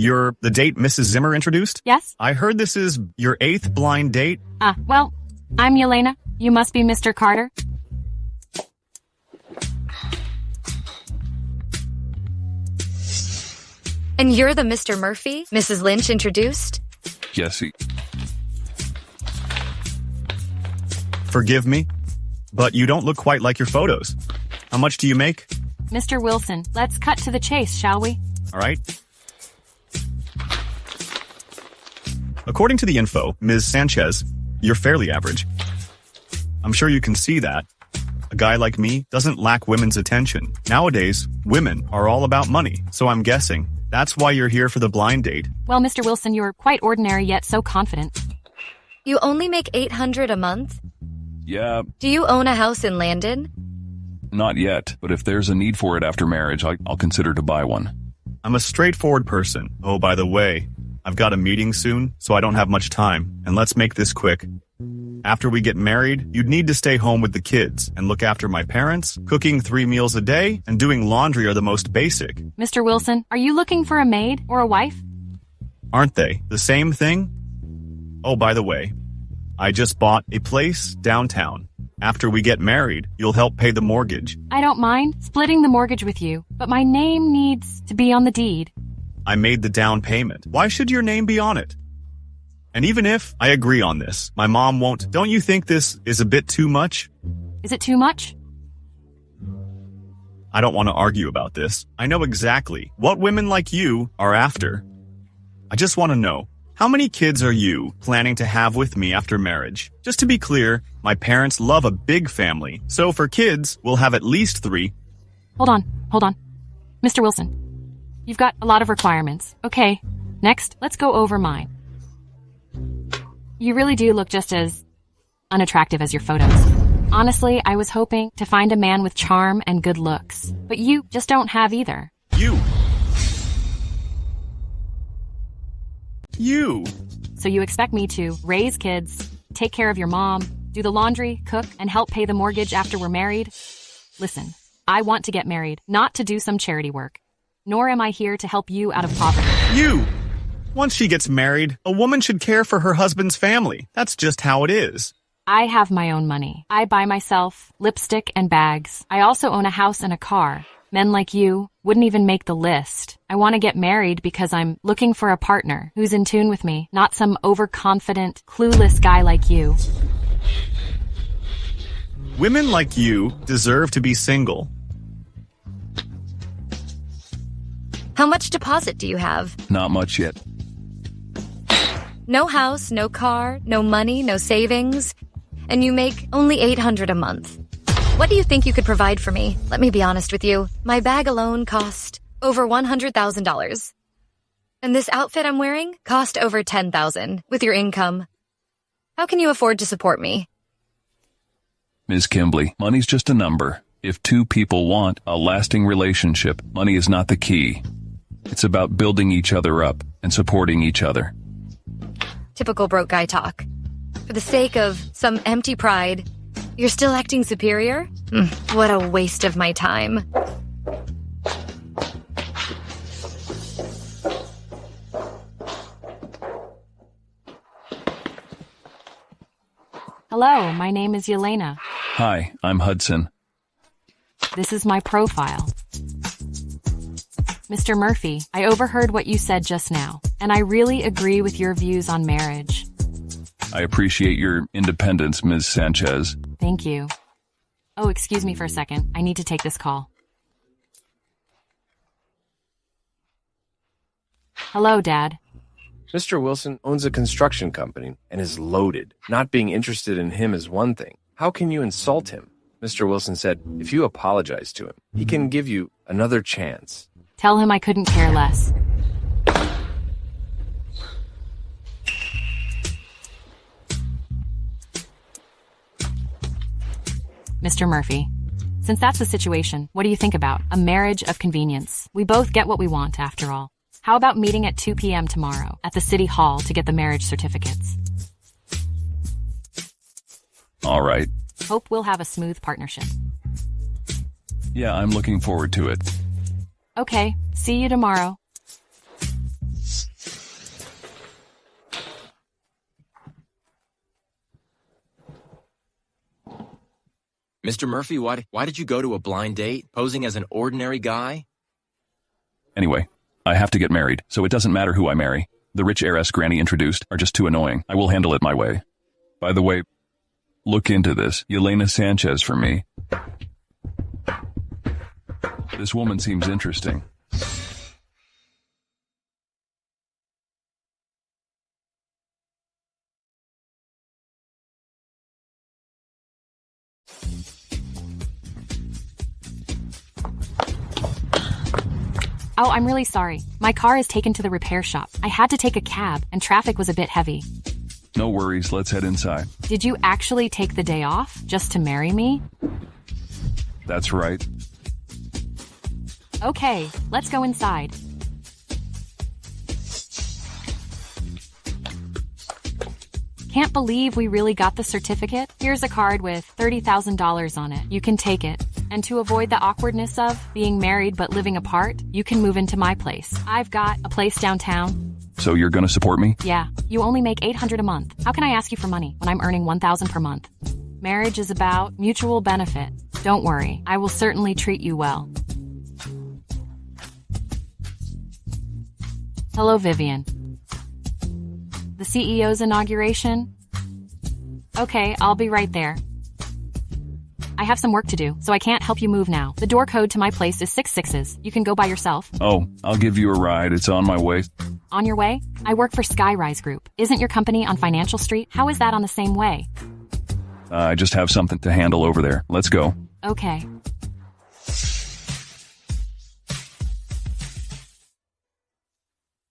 you're the date Mrs. Zimmer introduced? Yes? I heard this is your 8th blind date. Well, I'm Yelena. You must be Mr. Carter. And you're the Mr. Murphy Mrs. Lynch introduced? Jesse. Forgive me, but you don't look quite like your photos. How much do you make? Mr. Wilson, let's cut to the chase, shall we? All right. According to the info, Ms. Sanchez, you're fairly average. I'm sure you can see that. A guy like me doesn't lack women's attention. Nowadays, women are all about money, so I'm guessing that's why you're here for the blind date. Well, Mr. Wilson, you're quite ordinary yet so confident. You only make $800 a month? Yeah. Do you own a house in Landon? Not yet, but if there's a need for it after marriage, I'll consider to buy one. I'm a straightforward person. Oh, by the way, I've got a meeting soon, so I don't have much time, and let's make this quick. After we get married, you'd need to stay home with the kids and look after my parents. Cooking 3 meals a day and doing laundry are the most basic. Mr. Wilson, are you looking for a maid or a wife? Aren't they the same thing? Oh, by the way, I just bought a place downtown. After we get married, you'll help pay the mortgage. I don't mind splitting the mortgage with you, but my name needs to be on the deed. I made the down payment. Why should your name be on it? And even if I agree on this, my mom won't. Don't you think this is a bit too much? Is it too much? I don't want to argue about this. I know exactly what women like you are after. I just want to know, how many kids are you planning to have with me after marriage? Just to be clear, my parents love a big family, so for kids, we'll have at least 3. Hold on. Mr. Wilson, you've got a lot of requirements. Okay, next, let's go over mine. You really do look just as unattractive as your photos. Honestly, I was hoping to find a man with charm and good looks, but you just don't have either. You! So you expect me to raise kids, take care of your mom, do the laundry, cook, and help pay the mortgage after we're married? Listen, I want to get married, not to do some charity work. Nor am I here to help you out of poverty. You! Once she gets married, a woman should care for her husband's family. That's just how it is. I have my own money. I buy myself lipstick and bags. I also own a house and a car. Men like you wouldn't even make the list. I want to get married because I'm looking for a partner who's in tune with me, not some overconfident, clueless guy like you. Women like you deserve to be single. How much deposit do you have? Not much yet. No house, no car, no money, no savings. And you make only $800 a month. What do you think you could provide for me? Let me be honest with you. My bag alone cost over $100,000. And this outfit I'm wearing cost over $10,000 with your income. How can you afford to support me? Ms. Kimbley, money's just a number. If 2 people want a lasting relationship, money is not the key. It's about building each other up and supporting each other. Typical broke guy talk. For the sake of some empty pride, you're still acting superior? What a waste of my time. Hello, my name is Yelena. Hi, I'm Hudson. This is my profile. Mr. Murphy, I overheard what you said just now, and I really agree with your views on marriage. I appreciate your independence, Ms. Sanchez. Thank you. Oh, excuse me for a second. I need to take this call. Hello, Dad. Mr. Wilson owns a construction company and is loaded. Not being interested in him is one thing. How can you insult him? Mr. Wilson said, if you apologize to him, he can give you another chance. Tell him I couldn't care less. Mr. Murphy, since that's the situation, what do you think about a marriage of convenience? We both get what we want, after all. How about meeting at 2 p.m. tomorrow at the City Hall to get the marriage certificates? All right. Hope we'll have a smooth partnership. Yeah, I'm looking forward to it. Okay, see you tomorrow. Mr. Murphy, why did you go to a blind date, posing as an ordinary guy? Anyway, I have to get married, so it doesn't matter who I marry. The rich heiress Granny introduced are just too annoying. I will handle it my way. By the way, look into this Yelena Sanchez for me. This woman seems interesting. Oh, I'm really sorry. My car is taken to the repair shop. I had to take a cab, and traffic was a bit heavy. No worries, let's head inside. Did you actually take the day off just to marry me? That's right. Okay, let's go inside. Can't believe we really got the certificate. Here's a card with $30,000 on it. You can take it. And to avoid the awkwardness of being married but living apart, you can move into my place. I've got a place downtown. So you're gonna support me? Yeah, you only make $800 a month. How can I ask you for money when I'm earning $1,000 per month? Marriage is about mutual benefit. Don't worry, I will certainly treat you well. Hello, Vivian. The CEO's inauguration? Okay, I'll be right there. I have some work to do, so I can't help you move now. The door code to my place is 66s. You can go by yourself. Oh, I'll give you a ride. It's on my way. On your way? I work for Skyrise Group. Isn't your company on Financial Street? How is that on the same way? I just have something to handle over there. Let's go. Okay.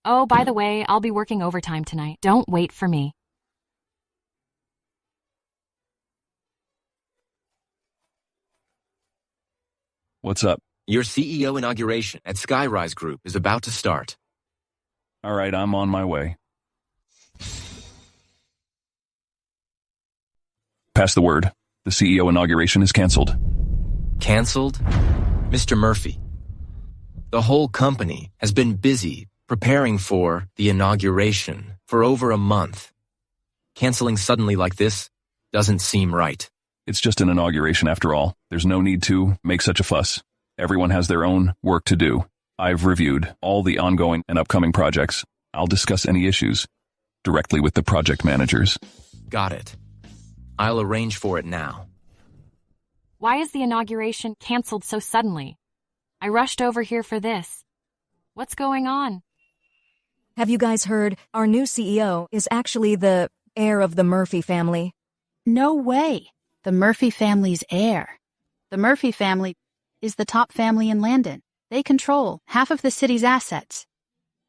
Oh, by the way, I'll be working overtime tonight. Don't wait for me. What's up? Your CEO inauguration at Skyrise Group is about to start. All right, I'm on my way. Pass the word. The CEO inauguration is canceled. Canceled? Mr. Murphy, the whole company has been busy preparing for the inauguration for over a month. Canceling suddenly like this doesn't seem right. It's just an inauguration after all. There's no need to make such a fuss. Everyone has their own work to do. I've reviewed all the ongoing and upcoming projects. I'll discuss any issues directly with the project managers. Got it. I'll arrange for it now. Why is the inauguration canceled so suddenly? I rushed over here for this. What's going on? Have you guys heard? Our new CEO is actually the heir of the Murphy family. No way. The Murphy family's heir. The Murphy family is the top family in Landon. They control half of the city's assets.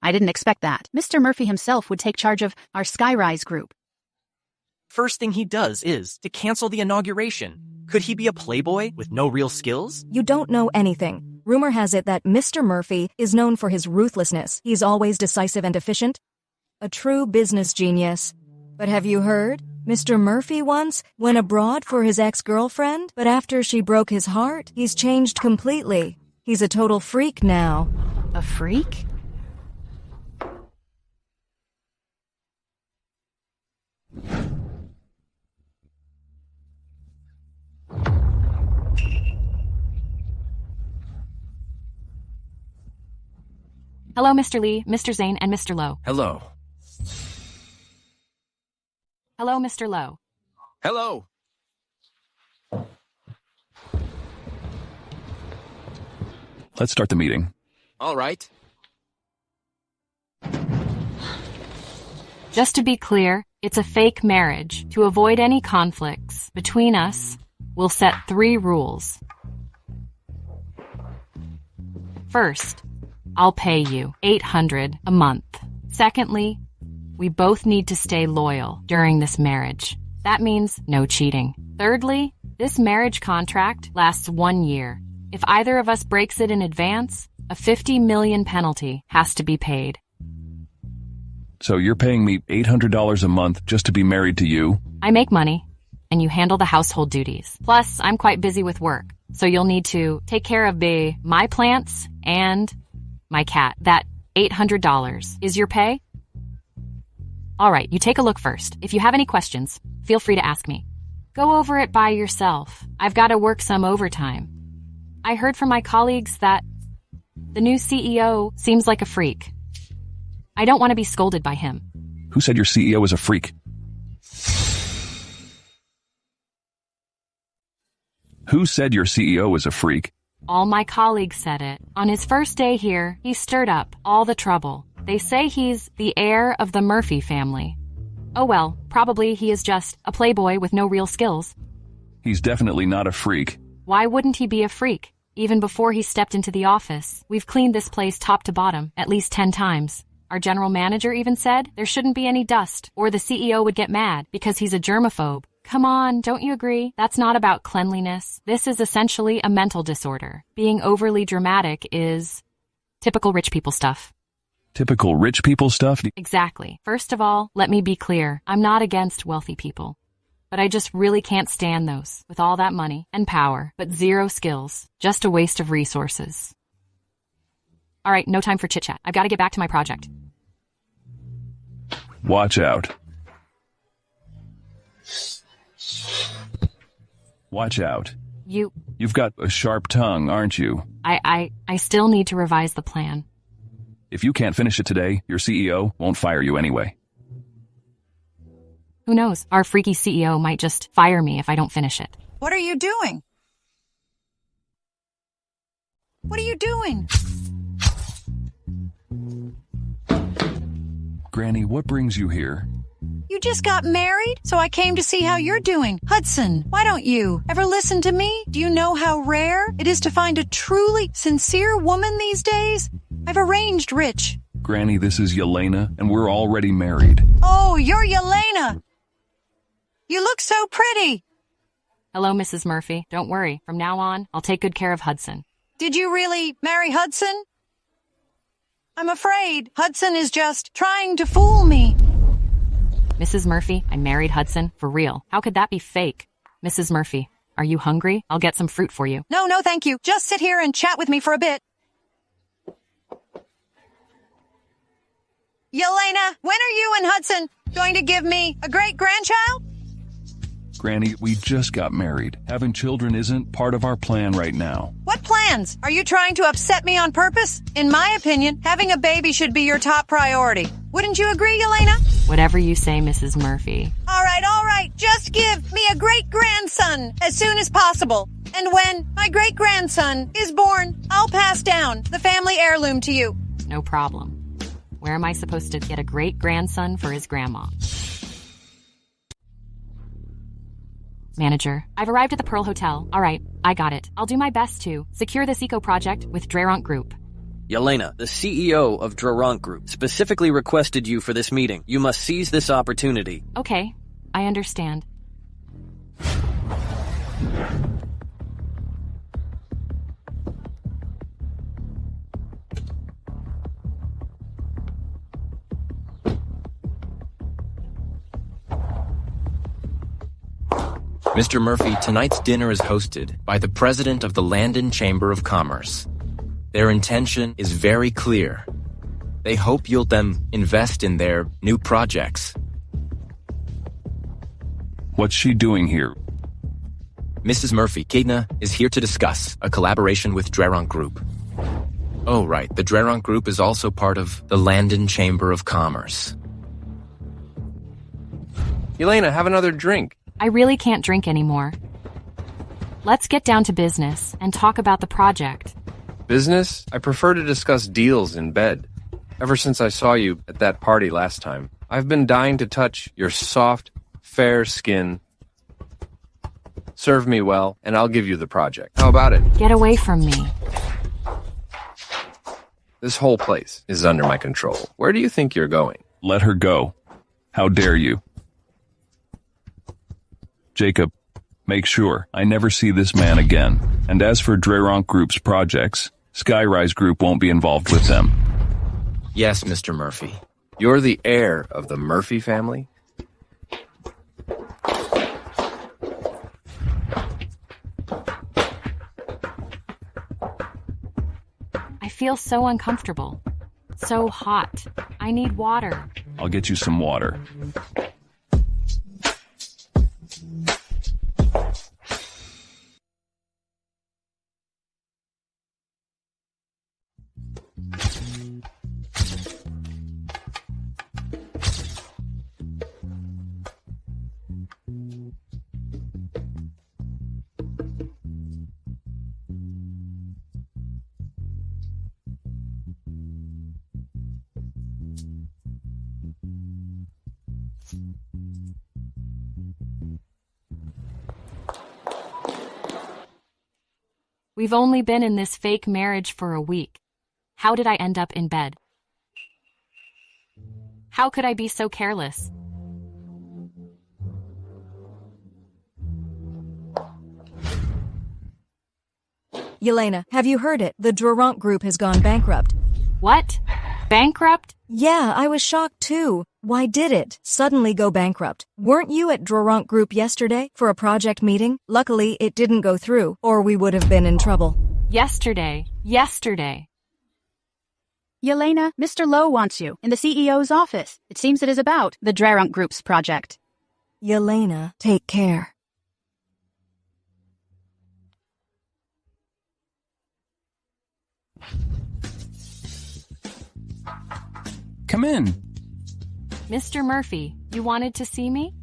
I didn't expect that. Mr. Murphy himself would take charge of our Skyrise Group. First thing he does is to cancel the inauguration. Could he be a playboy with no real skills? You don't know anything. Rumor has it that Mr. Murphy is known for his ruthlessness. He's always decisive and efficient. A true business genius. But have you heard? Mr. Murphy once went abroad for his ex-girlfriend, but after she broke his heart, he's changed completely. He's a total freak now. A freak? Hello, Mr. Lee, Mr. Zane, and Mr. Lowe. Hello. Hello, Mr. Lowe. Hello. Let's start the meeting. All right. Just to be clear, it's a fake marriage. To avoid any conflicts between us, we'll set 3 rules. First, I'll pay you $800 a month. Secondly, we both need to stay loyal during this marriage. That means no cheating. Thirdly, this marriage contract lasts 1 year. If either of us breaks it in advance, a $50 million penalty has to be paid. So you're paying me $800 a month just to be married to you? I make money, and you handle the household duties. Plus, I'm quite busy with work, so you'll need to take care of my plants and my cat. That $800 is your pay? All right, you take a look first. If you have any questions, feel free to ask me. Go over it by yourself. I've got to work some overtime. I heard from my colleagues that the new CEO seems like a freak. I don't want to be scolded by him. Who said your CEO is a freak? Who said your CEO is a freak? All my colleagues said it. On his first day here, he stirred up all the trouble. They say he's the heir of the Murphy family. Oh well, probably he is just a playboy with no real skills. He's definitely not a freak. Why wouldn't he be a freak? Even before he stepped into the office, we've cleaned this place top to bottom at least 10 times. Our general manager even said there shouldn't be any dust, or the CEO would get mad because he's a germaphobe. Come on, don't you agree? That's not about cleanliness. This is essentially a mental disorder. Being overly dramatic is typical rich people stuff. Typical rich people stuff? Exactly. First of all, let me be clear. I'm not against wealthy people. But I just really can't stand those with all that money and power, but zero skills. Just a waste of resources. All right, no time for chit-chat. I've got to get back to my project. Watch out. Watch out. You've got a sharp tongue, aren't you? I still need to revise the plan. If you can't finish it today, your CEO won't fire you anyway. Who knows? Our freaky CEO might just fire me if I don't finish it. What are you doing? What are you doing? Granny, what brings you here? You just got married, so I came to see how you're doing. Hudson, why don't you ever listen to me? Do you know how rare it is to find a truly sincere woman these days? I've arranged Rich. Granny, this is Yelena, and we're already married. Oh, you're Yelena. You look so pretty. Hello, Mrs. Murphy. Don't worry. From now on, I'll take good care of Hudson. Did you really marry Hudson? I'm afraid Hudson is just trying to fool me. Mrs. Murphy, I married Hudson. For real. How could that be fake? Mrs. Murphy, are you hungry? I'll get some fruit for you. No, thank you. Just sit here and chat with me for a bit. Yelena, when are you and Hudson going to give me a great-grandchild? Granny, we just got married. Having children isn't part of our plan right now. What plans? Are you trying to upset me on purpose? In my opinion, having a baby should be your top priority. Wouldn't you agree, Yelena? Whatever you say, Mrs. Murphy. All right. Just give me a great-grandson as soon as possible. And when my great-grandson is born, I'll pass down the family heirloom to you. No problem. Where am I supposed to get a great-grandson for his grandma? Manager, I've arrived at the Pearl Hotel. All right, I got it. I'll do my best to secure this eco project with Cdrama Group. Yelena, the CEO of Cdrama Group, specifically requested you for this meeting. You must seize this opportunity. Okay, I understand. Mr. Murphy, tonight's dinner is hosted by the president of the Landon Chamber of Commerce. Their intention is very clear. They hope you'll then invest in their new projects. What's she doing here? Mrs. Murphy, Yena is here to discuss a collaboration with Cdrama Group. Oh, right. The Cdrama Group is also part of the Landon Chamber of Commerce. Yelena, have another drink. I really can't drink anymore. Let's get down to business and talk about the project. Business? I prefer to discuss deals in bed. Ever since I saw you at that party last time, I've been dying to touch your soft, fair skin. Serve me well, and I'll give you the project. How about it? Get away from me. This whole place is under my control. Where do you think you're going? Let her go. How dare you? Jacob, make sure I never see this man again. And as for Cdrama Group's projects, Skyrise Group won't be involved with them. Yes, Mr. Murphy. You're the heir of the Murphy family? I feel so uncomfortable. So hot. I need water. I'll get you some water. We've only been in this fake marriage for a week. How did I end up in bed? How could I be so careless? Yelena, have you heard it? The Drarunk Group has gone bankrupt. What? Bankrupt? Yeah, I was shocked too. Why did it suddenly go bankrupt? Weren't you at Drarunk Group yesterday for a project meeting? Luckily, it didn't go through, or we would have been in trouble. Yesterday. Yelena, Mr. Lowe wants you in the CEO's office. It seems it is about the Drarunk Group's project. Yelena, take care. Come in. Mr. Murphy, you wanted to see me?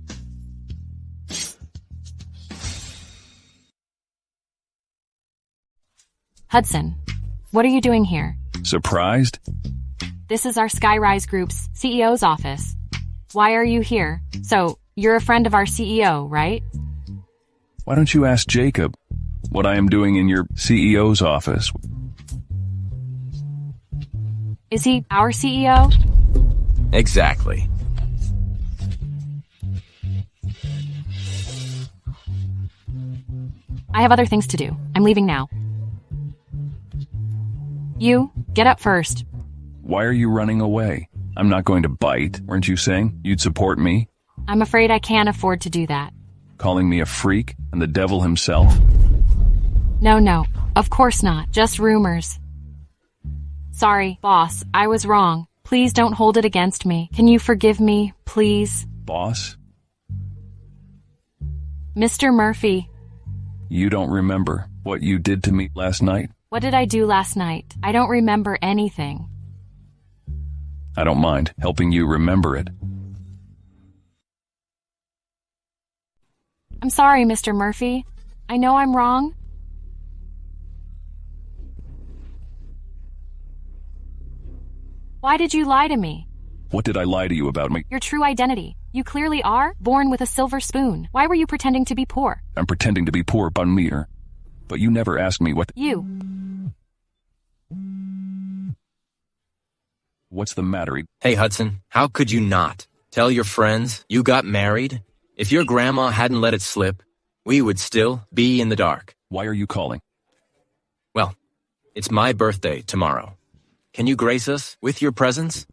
Hudson, what are you doing here? Surprised? This is our Skyrise Group's CEO's office. Why are you here? So, you're a friend of our CEO, right? Why don't you ask Jacob what I am doing in your CEO's office? Is he our CEO? Exactly. I have other things to do. I'm leaving now. You, get up first. Why are you running away? I'm not going to bite. Weren't you saying you'd support me? I'm afraid I can't afford to do that. Calling me a freak and the devil himself? No, of course not. Just rumors. Sorry, boss, I was wrong. Please don't hold it against me. Can you forgive me, please? Boss? Mr. Murphy. You don't remember what you did to me last night? What did I do last night? I don't remember anything. I don't mind helping you remember it. I'm sorry, Mr. Murphy. I know I'm wrong. Why did you lie to me? What did I lie to you about me? Your true identity. You clearly are born with a silver spoon. Why were you pretending to be poor? I'm pretending to be poor, Banmir. But you never asked me what... You. What's the matter? Hey, Hudson, how could you not? Tell your friends you got married? If your grandma hadn't let it slip, we would still be in the dark. Why are you calling? Well, it's my birthday tomorrow. Can you grace us with your presence?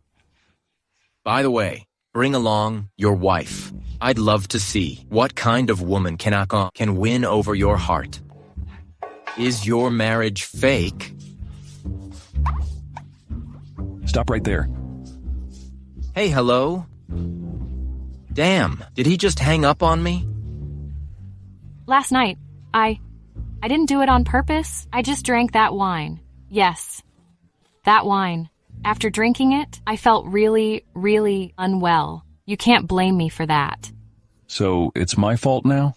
By the way, bring along your wife. I'd love to see what kind of woman can win over your heart. Is your marriage fake? Stop right there. Hey, hello? Damn, did he just hang up on me? Last night, I didn't do it on purpose. I just drank that wine. Yes. That wine. After drinking it, I felt really, really unwell. You can't blame me for that. So, it's my fault now?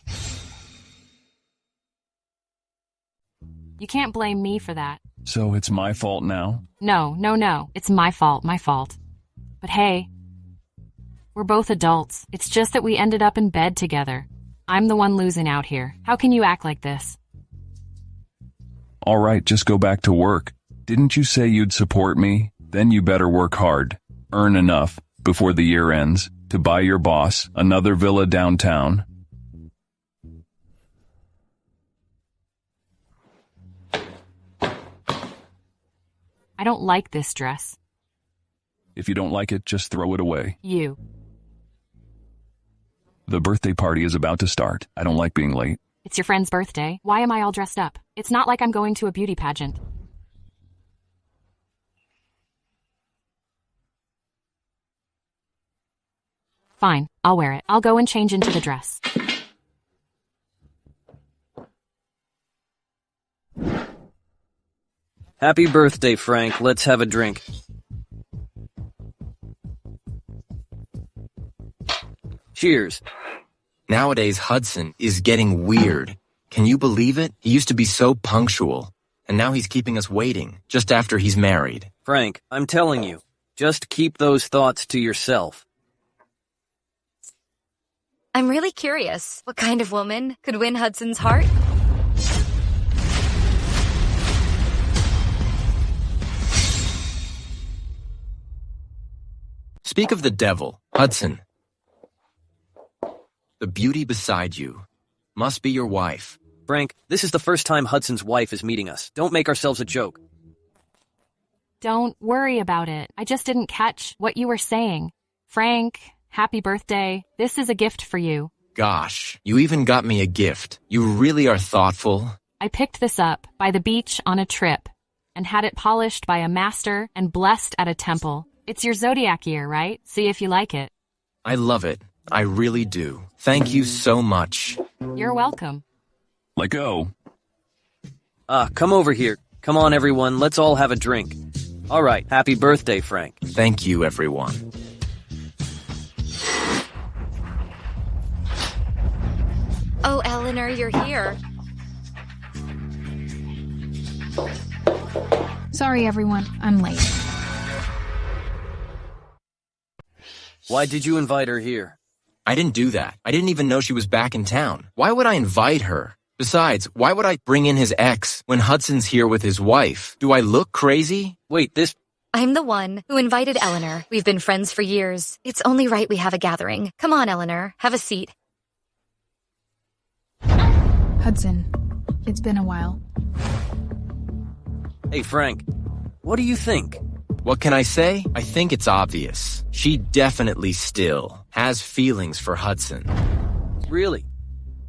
You can't blame me for that. So, it's my fault now? No. It's my fault. But hey, we're both adults. It's just that we ended up in bed together. I'm the one losing out here. How can you act like this? All right, just go back to work. Didn't you say you'd support me? Then you better work hard. Earn enough before the year ends to buy your boss another villa downtown. I don't like this dress. If you don't like it, just throw it away. You. The birthday party is about to start. I don't like being late. It's your friend's birthday. Why am I all dressed up? It's not like I'm going to a beauty pageant. Fine, I'll wear it. I'll go and change into the dress. Happy birthday, Frank. Let's have a drink. Cheers. Nowadays, Hudson is getting weird. Can you believe it? He used to be so punctual, and now he's keeping us waiting just after he's married. Frank, I'm telling you, just keep those thoughts to yourself. I'm really curious. What kind of woman could win Hudson's heart? Speak of the devil, Hudson. The beauty beside you must be your wife. Frank, this is the first time Hudson's wife is meeting us. Don't make ourselves a joke. Don't worry about it. I just didn't catch what you were saying. Frank, happy birthday. This is a gift for you. Gosh, you even got me a gift. You really are thoughtful. I picked this up by the beach on a trip and had it polished by a master and blessed at a temple. It's your zodiac year, right? See if you like it. I love it. I really do. Thank you so much. You're welcome. Let go. Come over here. Come on, everyone. Let's all have a drink. All right. Happy birthday, Frank. Thank you, everyone. Oh, Eleanor, you're here. Sorry, everyone. I'm late. Why did you invite her here? I didn't do that. I didn't even know she was back in town. Why would I invite her? Besides, why would I bring in his ex when Hudson's here with his wife? Do I look crazy? Wait, this... I'm the one who invited Eleanor. We've been friends for years. It's only right we have a gathering. Come on, Eleanor. Have a seat. Hudson, it's been a while. Hey, Frank. What do you think? What can I say? I think it's obvious. She definitely still has feelings for Hudson. Really?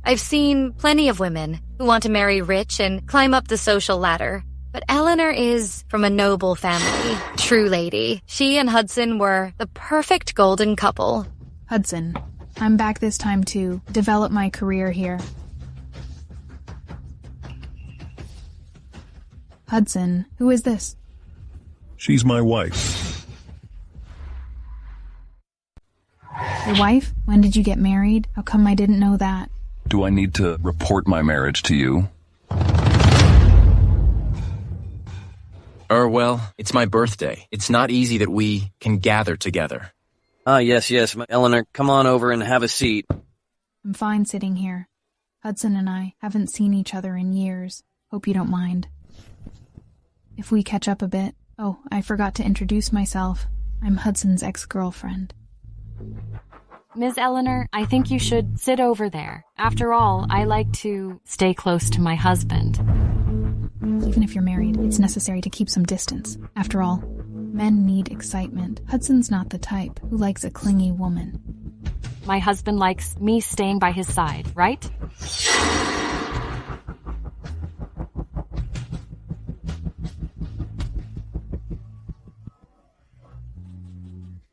I've seen plenty of women who want to marry rich and climb up the social ladder. But Eleanor is from a noble family. True lady. She and Hudson were the perfect golden couple. Hudson, I'm back this time to develop my career here. Hudson, who is this? She's my wife. Your wife? When did you get married? How come I didn't know that? Do I need to report my marriage to you? Well, it's my birthday. It's not easy that we can gather together. Yes. Eleanor, come on over and have a seat. I'm fine sitting here. Hudson and I haven't seen each other in years. Hope you don't mind. If we catch up a bit... Oh, I forgot to introduce myself. I'm Hudson's ex-girlfriend. Ms. Eleanor, I think you should sit over there. After all, I like to stay close to my husband. Even if you're married, it's necessary to keep some distance. After all, men need excitement. Hudson's not the type who likes a clingy woman. My husband likes me staying by his side, right?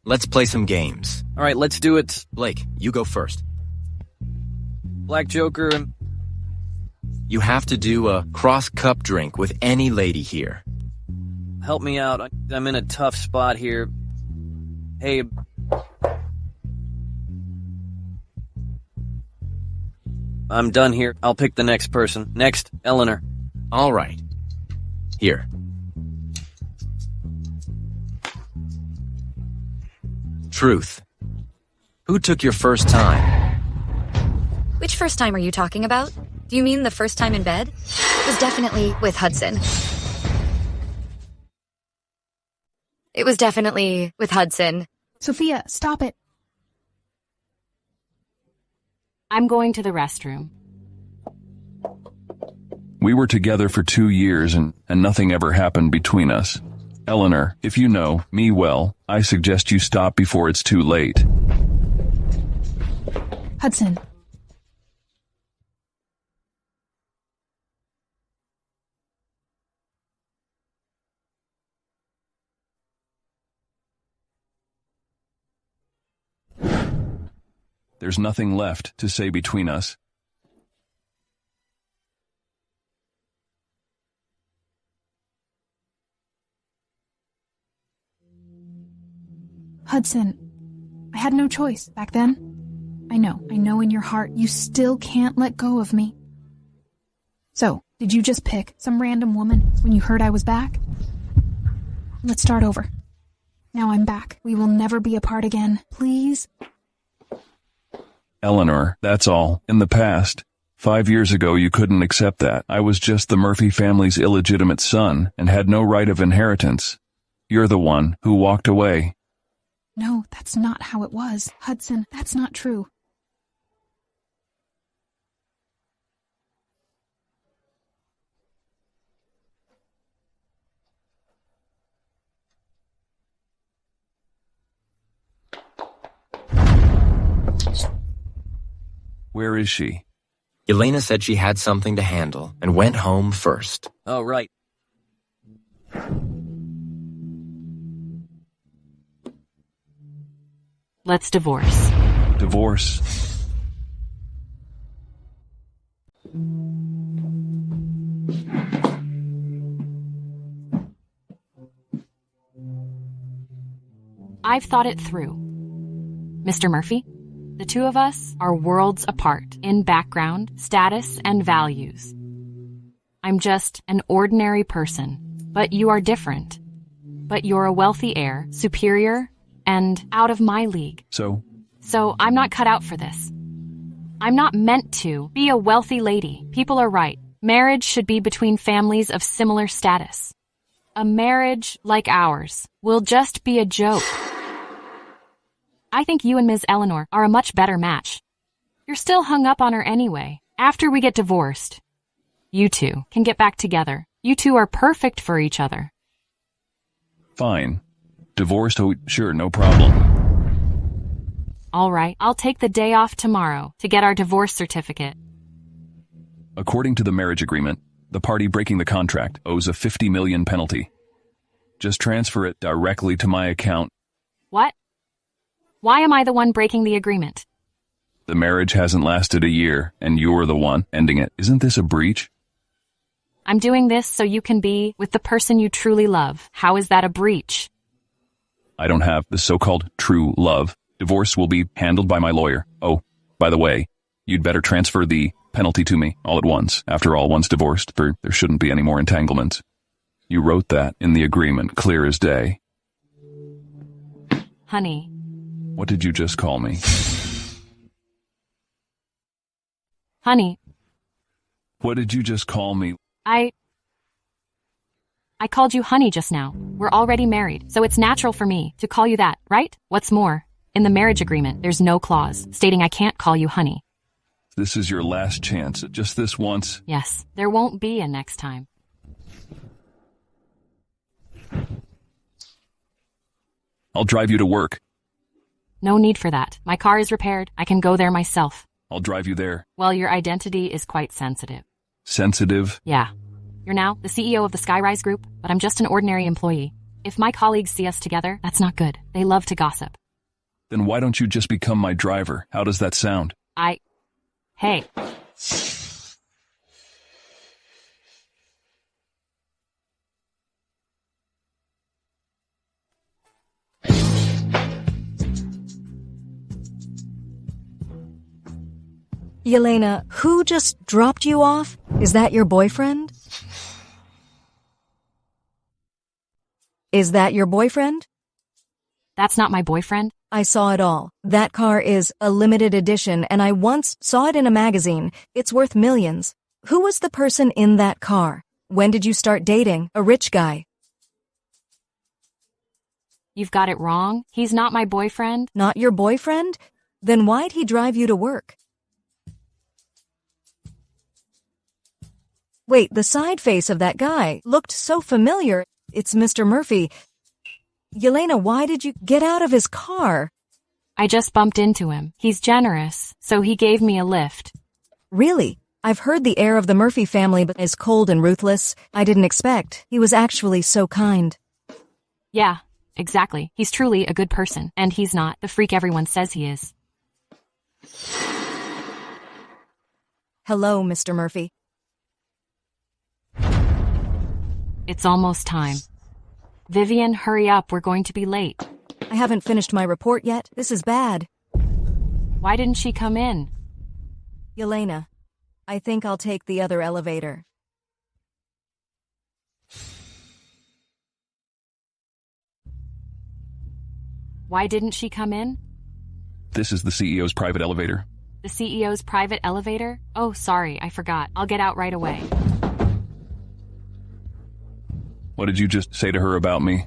Let's play some games. All right, let's do it. Blake, you go first. Black Joker and... You have to do a cross-cup drink with any lady here. Help me out. I'm in a tough spot here. Hey... I'm done here. I'll pick the next person. Next, Eleanor. All right. Here. Truth. Who took your first time? Which first time are you talking about? Do you mean the first time in bed? It was definitely with Hudson. It was definitely with Hudson. Sophia, stop it. I'm going to the restroom. We were together for 2 years and nothing ever happened between us. Eleanor, if you know me well, I suggest you stop before it's too late. Hudson. There's nothing left to say between us. Hudson, I had no choice back then. I know in your heart you still can't let go of me. So, did you just pick some random woman when you heard I was back? Let's start over. Now I'm back. We will never be apart again. Please? Eleanor, that's all. In the past. 5 years ago you couldn't accept that. I was just the Murphy family's illegitimate son and had no right of inheritance. You're the one who walked away. No, that's not how it was. Hudson, that's not true. Where is she? Yelena said she had something to handle and went home first. Oh, right. Let's divorce. Divorce. I've thought it through. Mr. Murphy, the two of us are worlds apart in background, status, and values. I'm just an ordinary person, but you are different. But you're a wealthy heir, superior, and out of my league. So I'm not cut out for this. I'm not meant to be a wealthy lady. People are right. Marriage should be between families of similar status. A marriage like ours will just be a joke. I think you and Ms. Eleanor are a much better match. You're still hung up on her anyway. After we get divorced, you two can get back together. You two are perfect for each other. fine. Divorced? Oh, sure, no problem. All right, I'll take the day off tomorrow to get our divorce certificate. According to the marriage agreement, the party breaking the contract owes a $50 million penalty. Just transfer it directly to my account. What? Why am I the one breaking the agreement? The marriage hasn't lasted a year, and you're the one ending it. Isn't this a breach? I'm doing this so you can be with the person you truly love. How is that a breach? I don't have the so-called true love. Divorce will be handled by my lawyer. Oh, by the way, you'd better transfer the penalty to me all at once. After all, once divorced, there shouldn't be any more entanglements. You wrote that in the agreement, clear as day. Honey. What did you just call me? Honey. What did you just call me? I called you honey just now. We're already married, so it's natural for me to call you that, right? What's more, in the marriage agreement, there's no clause stating I can't call you honey. This is your last chance, just this once. Yes, there won't be a next time. I'll drive you to work. No need for that. My car is repaired. I can go there myself. I'll drive you there. Well, your identity is quite sensitive. Sensitive? Yeah. You're now the CEO of the Skyrise Group, but I'm just an ordinary employee. If my colleagues see us together, that's not good. They love to gossip. Then why don't you just become my driver? How does that sound? Hey. Yelena, who just dropped you off? Is that your boyfriend? Is that your boyfriend? That's not my boyfriend. I saw it all. That car is a limited edition, and I once saw it in a magazine. It's worth millions. Who was the person in that car? When did you start dating a rich guy? You've got it wrong. He's not my boyfriend. Not your boyfriend? Then why'd he drive you to work? Wait, the side face of that guy looked so familiar. It's Mr. Murphy. Yelena, why did you get out of his car? I just bumped into him. He's generous, so he gave me a lift. Really? I've heard the heir of the Murphy family is cold and ruthless. I didn't expect. He was actually so kind. Yeah, exactly. He's truly a good person, and he's not the freak everyone says he is. Hello, Mr. Murphy. It's almost time. Vivian, hurry up. We're going to be late. I haven't finished my report yet. This is bad. Why didn't she come in? Yelena, I think I'll take the other elevator. Why didn't she come in? This is the CEO's private elevator. The CEO's private elevator? Oh, sorry, I forgot. I'll get out right away. What did you just say to her about me?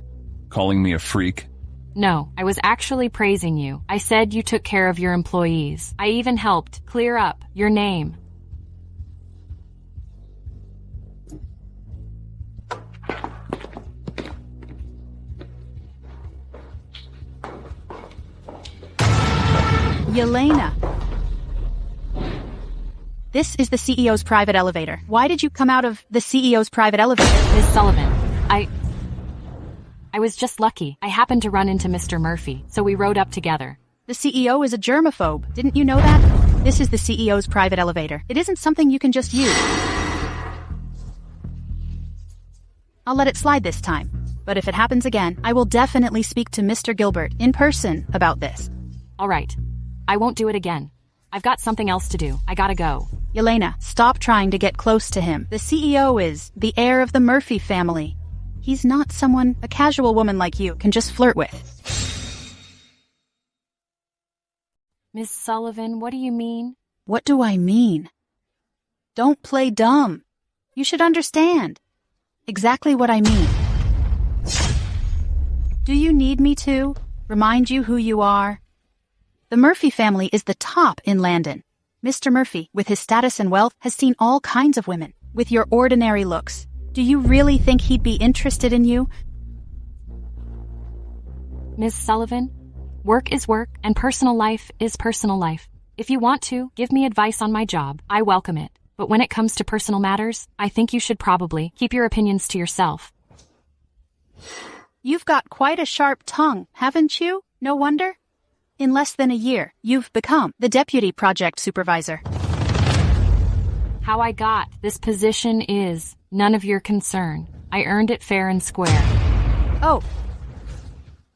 Calling me a freak? No, I was actually praising you. I said you took care of your employees. I even helped clear up your name. Yelena. This is the CEO's private elevator. Why did you come out of the CEO's private elevator? Ms. Sullivan, I was just lucky. I happened to run into Mr. Murphy, so we rode up together. The CEO is a germaphobe. Didn't you know that? This is the CEO's private elevator. It isn't something you can just use. I'll let it slide this time. But if it happens again, I will definitely speak to Mr. Gilbert in person about this. All right. I won't do it again. I've got something else to do. I gotta go. Yelena, stop trying to get close to him. The CEO is the heir of the Murphy family. He's not someone a casual woman like you can just flirt with. Miss Sullivan, what do you mean? What do I mean? Don't play dumb. You should understand exactly what I mean. Do you need me to remind you who you are? The Murphy family is the top in Landon. Mr. Murphy, with his status and wealth, has seen all kinds of women with your ordinary looks. Do you really think he'd be interested in you? Ms. Sullivan, work is work and personal life is personal life. If you want to, give me advice on my job. I welcome it. But when it comes to personal matters, I think you should probably keep your opinions to yourself. You've got quite a sharp tongue, haven't you? No wonder. In less than a year, you've become the deputy project supervisor. How I got this position is none of your concern. I earned it fair and square. Oh.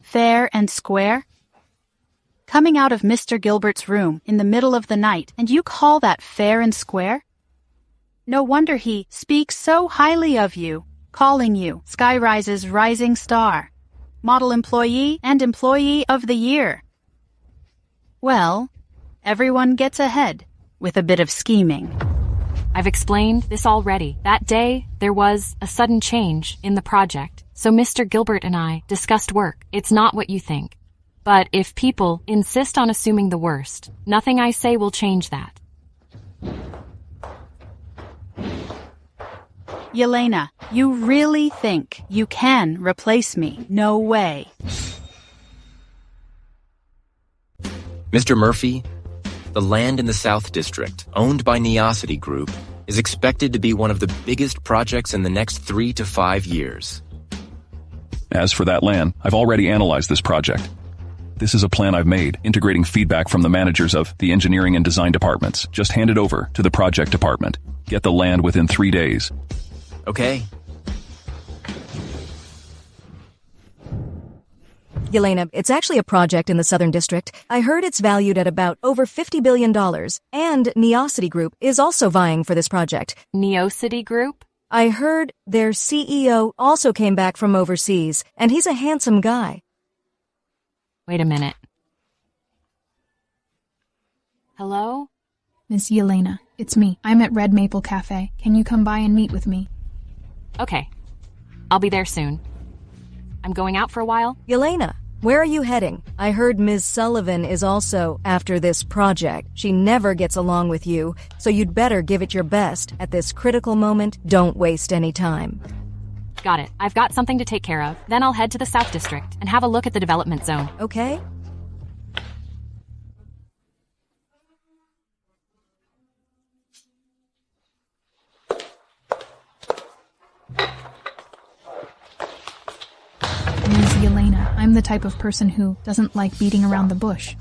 Fair and square? Coming out of Mr. Gilbert's room in the middle of the night, and you call that fair and square? No wonder he speaks so highly of you, calling you Skyrise's rising star, model employee and employee of the year. Well, everyone gets ahead with a bit of scheming. I've explained this already. That day, there was a sudden change in the project, so Mr. Gilbert and I discussed work. It's not what you think. But if people insist on assuming the worst, nothing I say will change that. Yelena, you really think you can replace me? No way. Mr. Murphy, the land in the South District, owned by Skyrise Group, is expected to be one of the biggest projects in the next 3 to 5 years. As for that land, I've already analyzed this project. This is a plan I've made, integrating feedback from the managers of the engineering and design departments. Just hand it over to the project department. Get the land within 3 days. Okay. Yelena, it's actually a project in the Southern District. I heard it's valued at about over $50 billion. And Skyrise Group is also vying for this project. Skyrise Group? I heard their CEO also came back from overseas, and he's a handsome guy. Wait a minute. Hello? Miss Yelena, it's me. I'm at Red Maple Cafe. Can you come by and meet with me? Okay. I'll be there soon. I'm going out for a while. Yelena, where are you heading? I heard Ms. Sullivan is also after this project. She never gets along with you, so you'd better give it your best. At this critical moment, don't waste any time. Got it. I've got something to take care of. Then I'll head to the South District and have a look at the development zone. Okay? Ms. Yelena, I'm the type of person who doesn't like beating around the bush.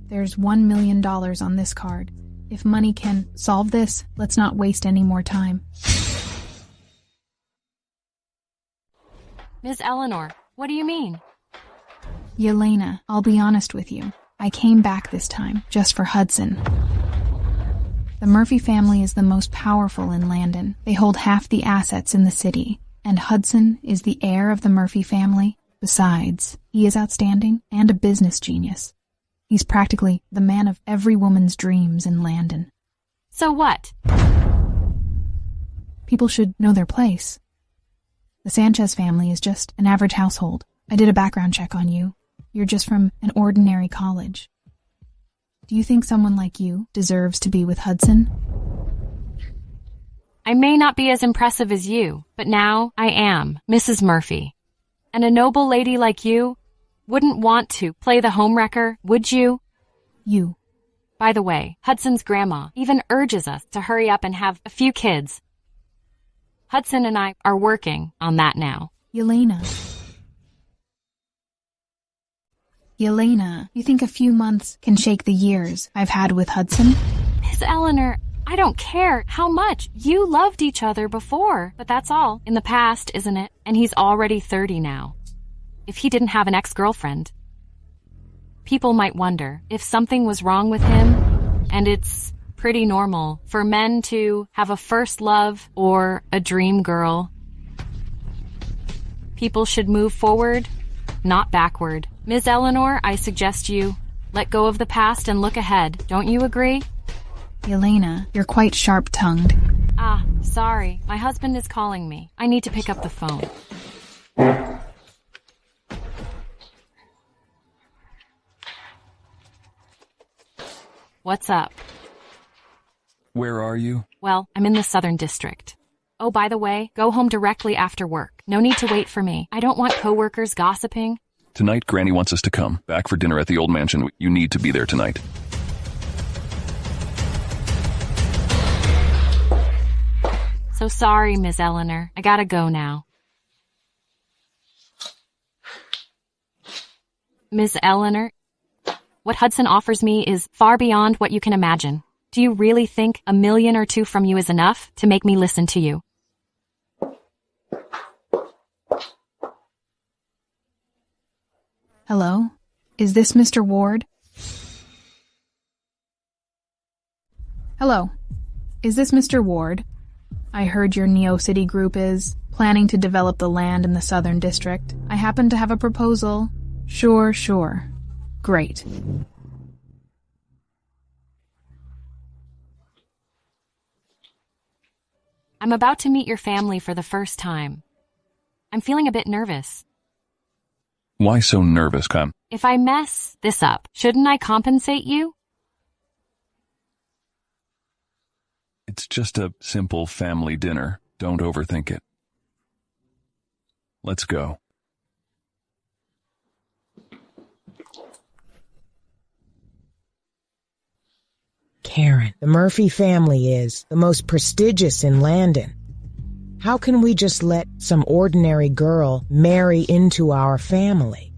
There's $1 million on this card. If money can solve this, let's not waste any more time. Ms. Eleanor, what do you mean? Yelena, I'll be honest with you. I came back this time, just for Hudson. The Murphy family is the most powerful in Landon. They hold half the assets in the city. And Hudson is the heir of the Murphy family. Besides, he is outstanding and a business genius. He's practically the man of every woman's dreams in Landon. So what? People should know their place. The Sanchez family is just an average household. I did a background check on you. You're just from an ordinary college. Do you think someone like you deserves to be with Hudson? I may not be as impressive as you, but now I am Mrs. Murphy. And a noble lady like you wouldn't want to play the homewrecker, would you? You. By the way, Hudson's grandma even urges us to hurry up and have a few kids. Hudson and I are working on that now. Yelena, you think a few months can shake the years I've had with Hudson? Miss Eleanor, I don't care how much you loved each other before, but that's all in the past, isn't it? And he's already 30 now. If he didn't have an ex-girlfriend, people might wonder if something was wrong with him, and it's pretty normal for men to have a first love or a dream girl. People should move forward, not backward. Ms. Eleanor, I suggest you let go of the past and look ahead. Don't you agree? Yelena, you're quite sharp-tongued. Ah, sorry. My husband is calling me. I need to pick up the phone. What's up? Where are you? Well, I'm in the Southern District. Oh, by the way, go home directly after work. No need to wait for me. I don't want coworkers gossiping. Tonight, Granny wants us to come back for dinner at the old mansion. You need to be there tonight. So sorry, Ms. Eleanor. I gotta go now. Ms. Eleanor, what Hudson offers me is far beyond what you can imagine. Do you really think $1 million or $2 million from you is enough to make me listen to you? Hello? Is this Mr. Ward? Hello. Is this Mr. Ward? I heard your Neo City group is planning to develop the land in the Southern District. I happen to have a proposal. Sure. Great. I'm about to meet your family for the first time. I'm feeling a bit nervous. Why so nervous, Cam? If I mess this up, shouldn't I compensate you? It's just a simple family dinner. Don't overthink it. Let's go. Karen, the Murphy family is the most prestigious in Landon. How can we just let some ordinary girl marry into our family?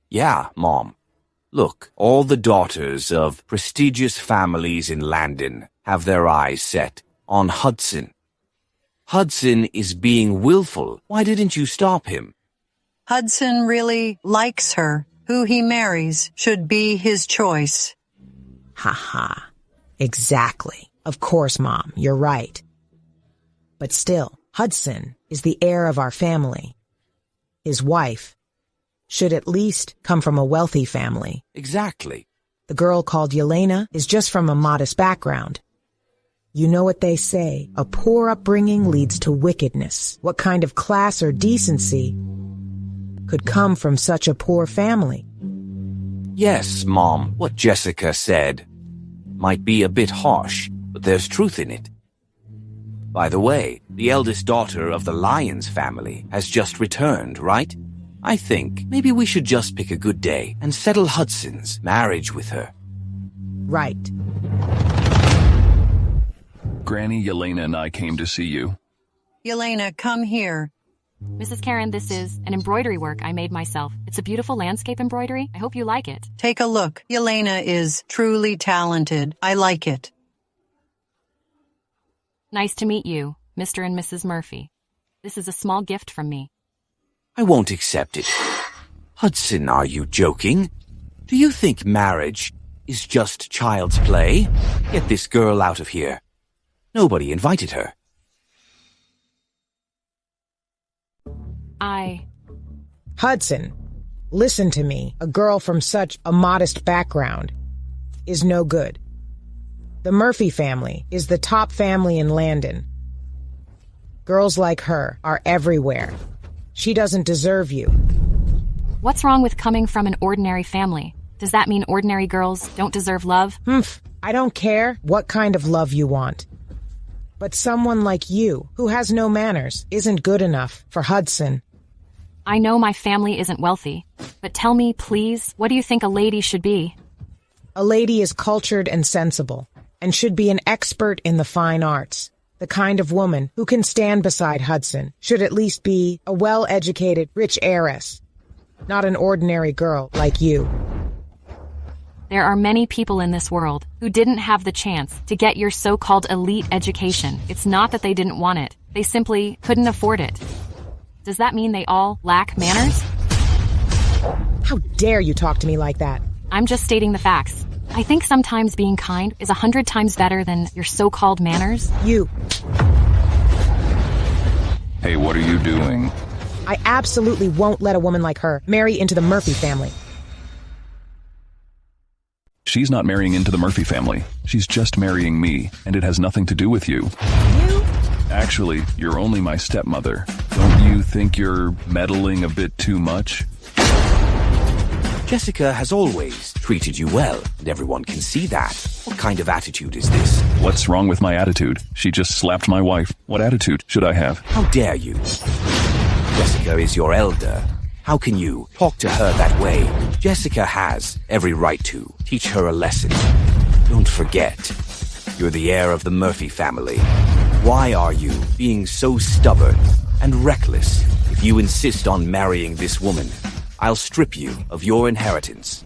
Yeah, Mom. Look, all the daughters of prestigious families in Landon have their eyes set on Hudson. Hudson is being willful. Why didn't you stop him? Hudson really likes her. Who he marries should be his choice. Ha. Exactly. Of course, Mom, you're right. But still, Hudson is the heir of our family. His wife should at least come from a wealthy family. Exactly. The girl called Yelena is just from a modest background. You know what they say, a poor upbringing leads to wickedness. What kind of class or decency could come from such a poor family? Yes, Mom, what Jessica said might be a bit harsh, but there's truth in it. By the way, the eldest daughter of the Lyons family has just returned, right? I think maybe we should just pick a good day and settle Hudson's marriage with her. Right. Granny, Yelena, and I came to see you. Yelena, come here. Mrs. Karen, this is an embroidery work I made myself. It's a beautiful landscape embroidery. I hope you like it. Take a look. Yelena is truly talented. I like it. Nice to meet you, Mr. and Mrs. Murphy. This is a small gift from me. I won't accept it. Hudson, are you joking? Do you think marriage is just child's play? Get this girl out of here. Nobody invited her. Hudson, Listen to me. A girl from such a modest background is no good. The Murphy family is the top family in Landon. Girls like her are everywhere. She doesn't deserve you. What's wrong with coming from an ordinary family? Does that mean ordinary girls don't deserve love? I don't care what kind of love you want. But someone like you, who has no manners, isn't good enough for Hudson. I know my family isn't wealthy, but tell me, please, what do you think a lady should be? A lady is cultured and sensible, and should be an expert in the fine arts. The kind of woman who can stand beside Hudson should at least be a well-educated, rich heiress, not an ordinary girl like you. There are many people in this world who didn't have the chance to get your so-called elite education. It's not that they didn't want it. They simply couldn't afford it. Does that mean they all lack manners? How dare you talk to me like that? I'm just stating the facts. I think sometimes being kind is 100 times better than your so-called manners. You. Hey, what are you doing? I absolutely won't let a woman like her marry into the Murphy family. She's not marrying into the Murphy family. She's just marrying me, and it has nothing to do with you. You? Actually, you're only my stepmother. Don't you think you're meddling a bit too much? Jessica has always treated you well, and everyone can see that. What kind of attitude is this? What's wrong with my attitude? She just slapped my wife. What attitude should I have? How dare you? Jessica is your elder. How can you talk to her that way? Jessica has every right to teach her a lesson. Don't forget, you're the heir of the Murphy family. Why are you being so stubborn and reckless? If you insist on marrying this woman, I'll strip you of your inheritance.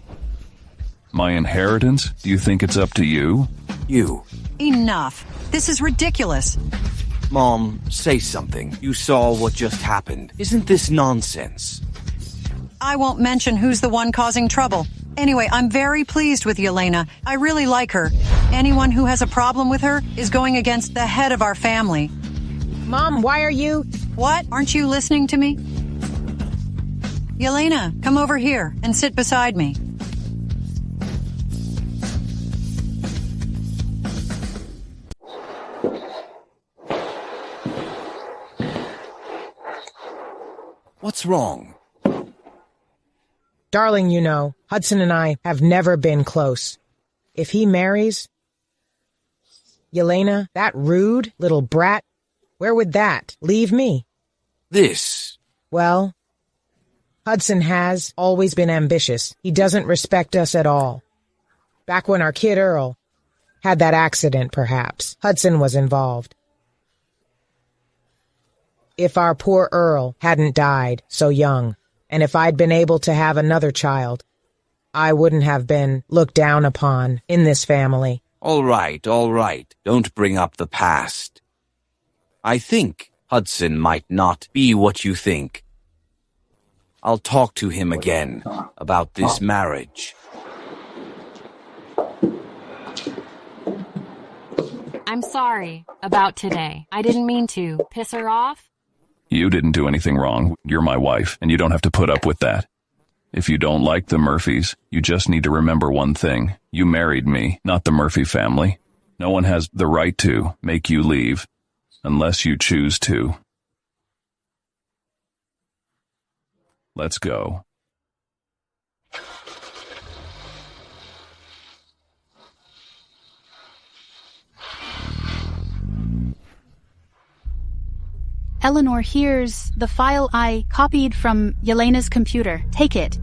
My inheritance? Do you think it's up to you? You. Enough. This is ridiculous. Mom, say something. You saw what just happened. Isn't this nonsense? I won't mention who's the one causing trouble. Anyway, I'm very pleased with Yelena. I really like her. Anyone who has a problem with her is going against the head of our family. Mom, why are you... What? Aren't you listening to me? Yelena, come over here and sit beside me. What's wrong? Darling, you know, Hudson and I have never been close. If he marries... Yelena, that rude little brat, where would that leave me? This. Well, Hudson has always been ambitious. He doesn't respect us at all. Back when our kid Earl had that accident, perhaps, Hudson was involved. If our poor Earl hadn't died so young, and if I'd been able to have another child, I wouldn't have been looked down upon in this family. All right. Don't bring up the past. I think Hudson might not be what you think. I'll talk to him again about this marriage. I'm sorry about today. I didn't mean to piss her off. You didn't do anything wrong. You're my wife, and you don't have to put up with that. If you don't like the Murphys, you just need to remember one thing. You married me, not the Murphy family. No one has the right to make you leave, unless you choose to. Let's go. Eleanor, here's the file I copied from Yelena's computer. Take it.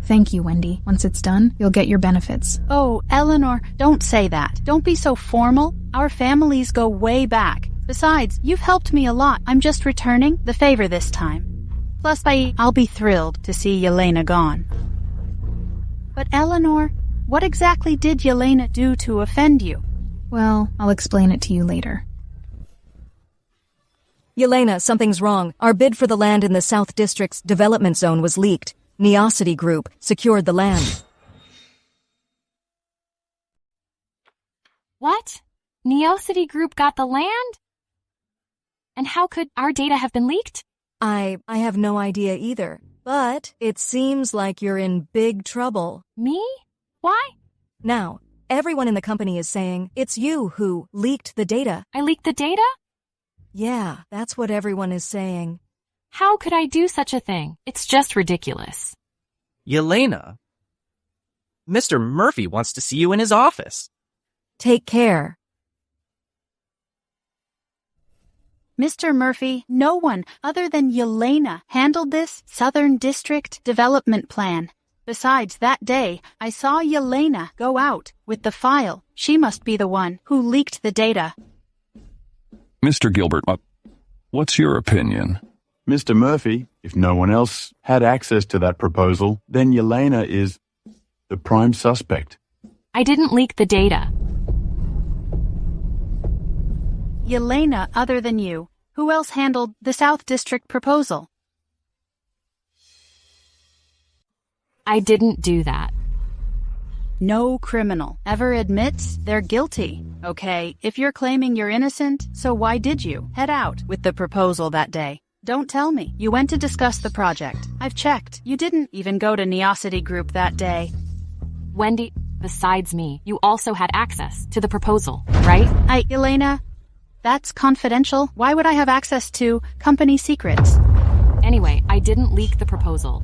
Thank you, Wendy. Once it's done, you'll get your benefits. Oh, Eleanor, don't say that. Don't be so formal. Our families go way back. Besides, you've helped me a lot. I'm just returning the favor this time. Plus, I'll be thrilled to see Yelena gone. But Eleanor, what exactly did Yelena do to offend you? Well, I'll explain it to you later. Yelena, something's wrong. Our bid for the land in the South District's development zone was leaked. Neosity Group secured the land. What? Neosity Group got the land? And how could our data have been leaked? I have no idea either. But it seems like you're in big trouble. Me? Why? Now, everyone in the company is saying it's you who leaked the data. I leaked the data? Yeah, that's what everyone is saying. How could I do such a thing? It's just ridiculous. Yelena, Mr. Murphy wants to see you in his office. Take care. Mr. Murphy, no one other than Yelena handled this Southern District development plan. Besides, that day, I saw Yelena go out with the file. She must be the one who leaked the data. Mr. Gilbert, what's your opinion? Mr. Murphy, if no one else had access to that proposal, then Yelena is the prime suspect. I didn't leak the data. Yelena other than you. Who else handled the South District proposal? I didn't do that. No criminal ever admits they're guilty. Okay, if you're claiming you're innocent, so why did you head out with the proposal that day? Don't tell me. You went to discuss the project. I've checked. You didn't even go to Neosity Group that day. Wendy, besides me, you also had access to the proposal, right? Yelena, that's confidential. Why would I have access to company secrets? Anyway, I didn't leak the proposal.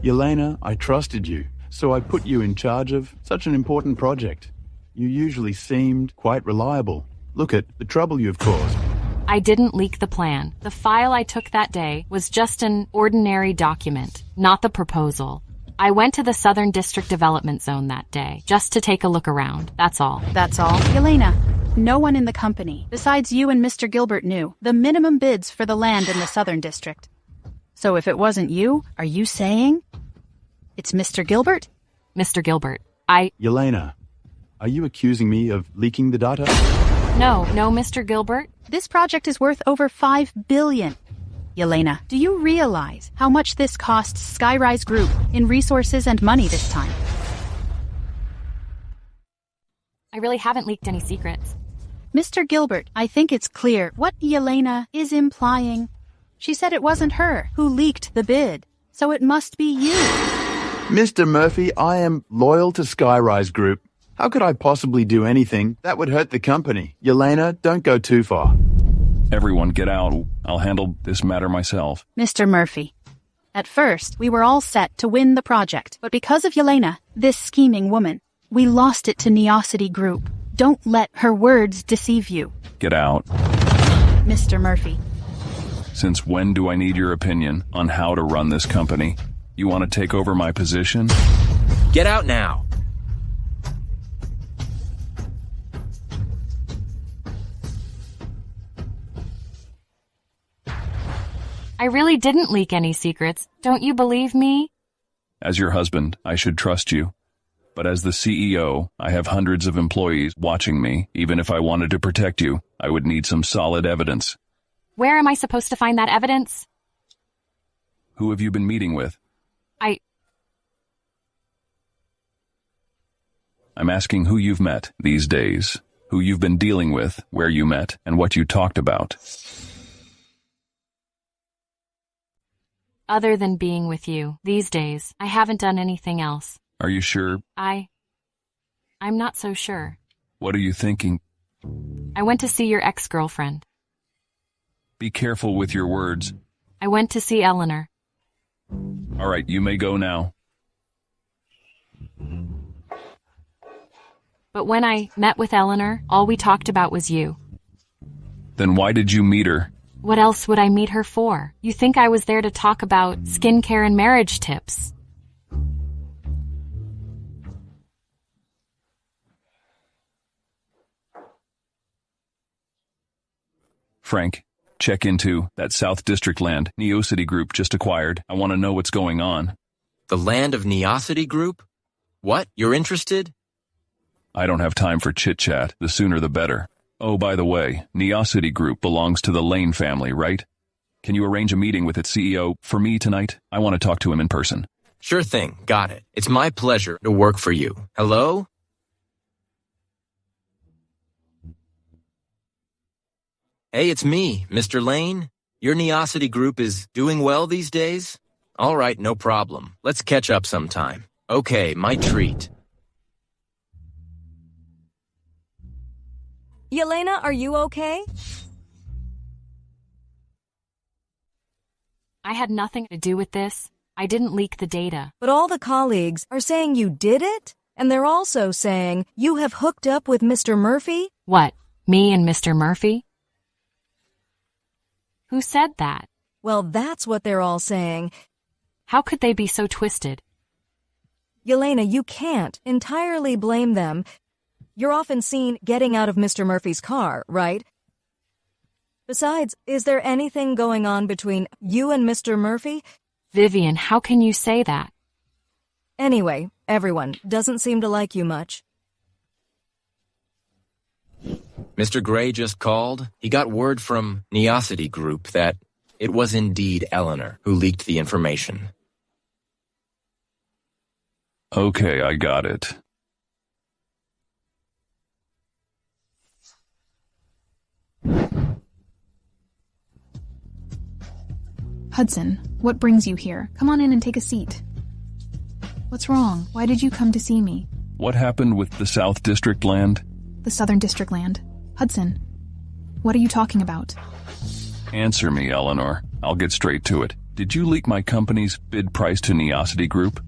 Yelena, I trusted you, so I put you in charge of such an important project. You usually seemed quite reliable. Look at the trouble you've caused. I didn't leak the plan. The file I took that day was just an ordinary document, not the proposal. I went to the Southern District Development Zone that day, just to take a look around. That's all. That's all? Yelena, no one in the company, besides you and Mr. Gilbert, knew the minimum bids for the land in the Southern District. So if it wasn't you, are you saying it's Mr. Gilbert? Mr. Gilbert, Yelena, are you accusing me of leaking the data? No, Mr. Gilbert. This project is worth over $5 billion. Yelena, do you realize how much this costs Skyrise Group in resources and money this time? I really haven't leaked any secrets. Mr. Gilbert, I think it's clear what Yelena is implying. She said it wasn't her who leaked the bid, so it must be you. Mr. Murphy, I am loyal to Skyrise Group. How could I possibly do anything that would hurt the company? Yelena, don't go too far. Everyone get out. I'll handle this matter myself. Mr. Murphy, at first, we were all set to win the project, but because of Yelena, this scheming woman, we lost it to Neosity Group. Don't let her words deceive you. Get out. Mr. Murphy. Since when do I need your opinion on how to run this company? You want to take over my position? Get out now. I really didn't leak any secrets. Don't you believe me? As your husband, I should trust you. But as the CEO, I have hundreds of employees watching me. Even if I wanted to protect you, I would need some solid evidence. Where am I supposed to find that evidence? Who have you been meeting with? I'm asking who you've met these days, who you've been dealing with, where you met, and what you talked about. Other than being with you, these days, I haven't done anything else. Are you sure? I'm not so sure. What are you thinking? I went to see your ex-girlfriend. Be careful with your words. I went to see Elenar. All right, you may go now. But when I met with Elenar, all we talked about was you. Then why did you meet her? What else would I meet her for? You think I was there to talk about skincare and marriage tips? Frank, check into that South District land Neosity Group just acquired. I want to know what's going on. The land of Neosity Group? What? You're interested? I don't have time for chit-chat. The sooner the better. Oh, by the way, Neosity Group belongs to the Lane family, right? Can you arrange a meeting with its CEO for me tonight? I want to talk to him in person. Sure thing. Got it. It's my pleasure to work for you. Hello? Hey, it's me, Mr. Lane. Your Neosity Group is doing well these days? All right, no problem. Let's catch up sometime. Okay, my treat. Yelena, are you okay? I had nothing to do with this. I didn't leak the data. But all the colleagues are saying you did it? And they're also saying you have hooked up with Mr. Murphy? What, me and Mr. Murphy? Who said that? Well, that's what they're all saying. How could they be so twisted? Yelena, you can't entirely blame them. You're often seen getting out of Mr. Murphy's car, right? Besides, is there anything going on between you and Mr. Murphy? Vivian, how can you say that? Anyway, everyone doesn't seem to like you much. Mr. Gray just called. He got word from Skyrise Group that it was indeed Eleanor who leaked the information. Okay, I got it. Hudson, what brings you here? Come on in and take a seat. What's wrong? Why did you come to see me? What happened with the South District land? The Southern District land. Hudson, what are you talking about? Answer me, Eleanor. I'll get straight to it. Did you leak my company's bid price to Skyrise Group?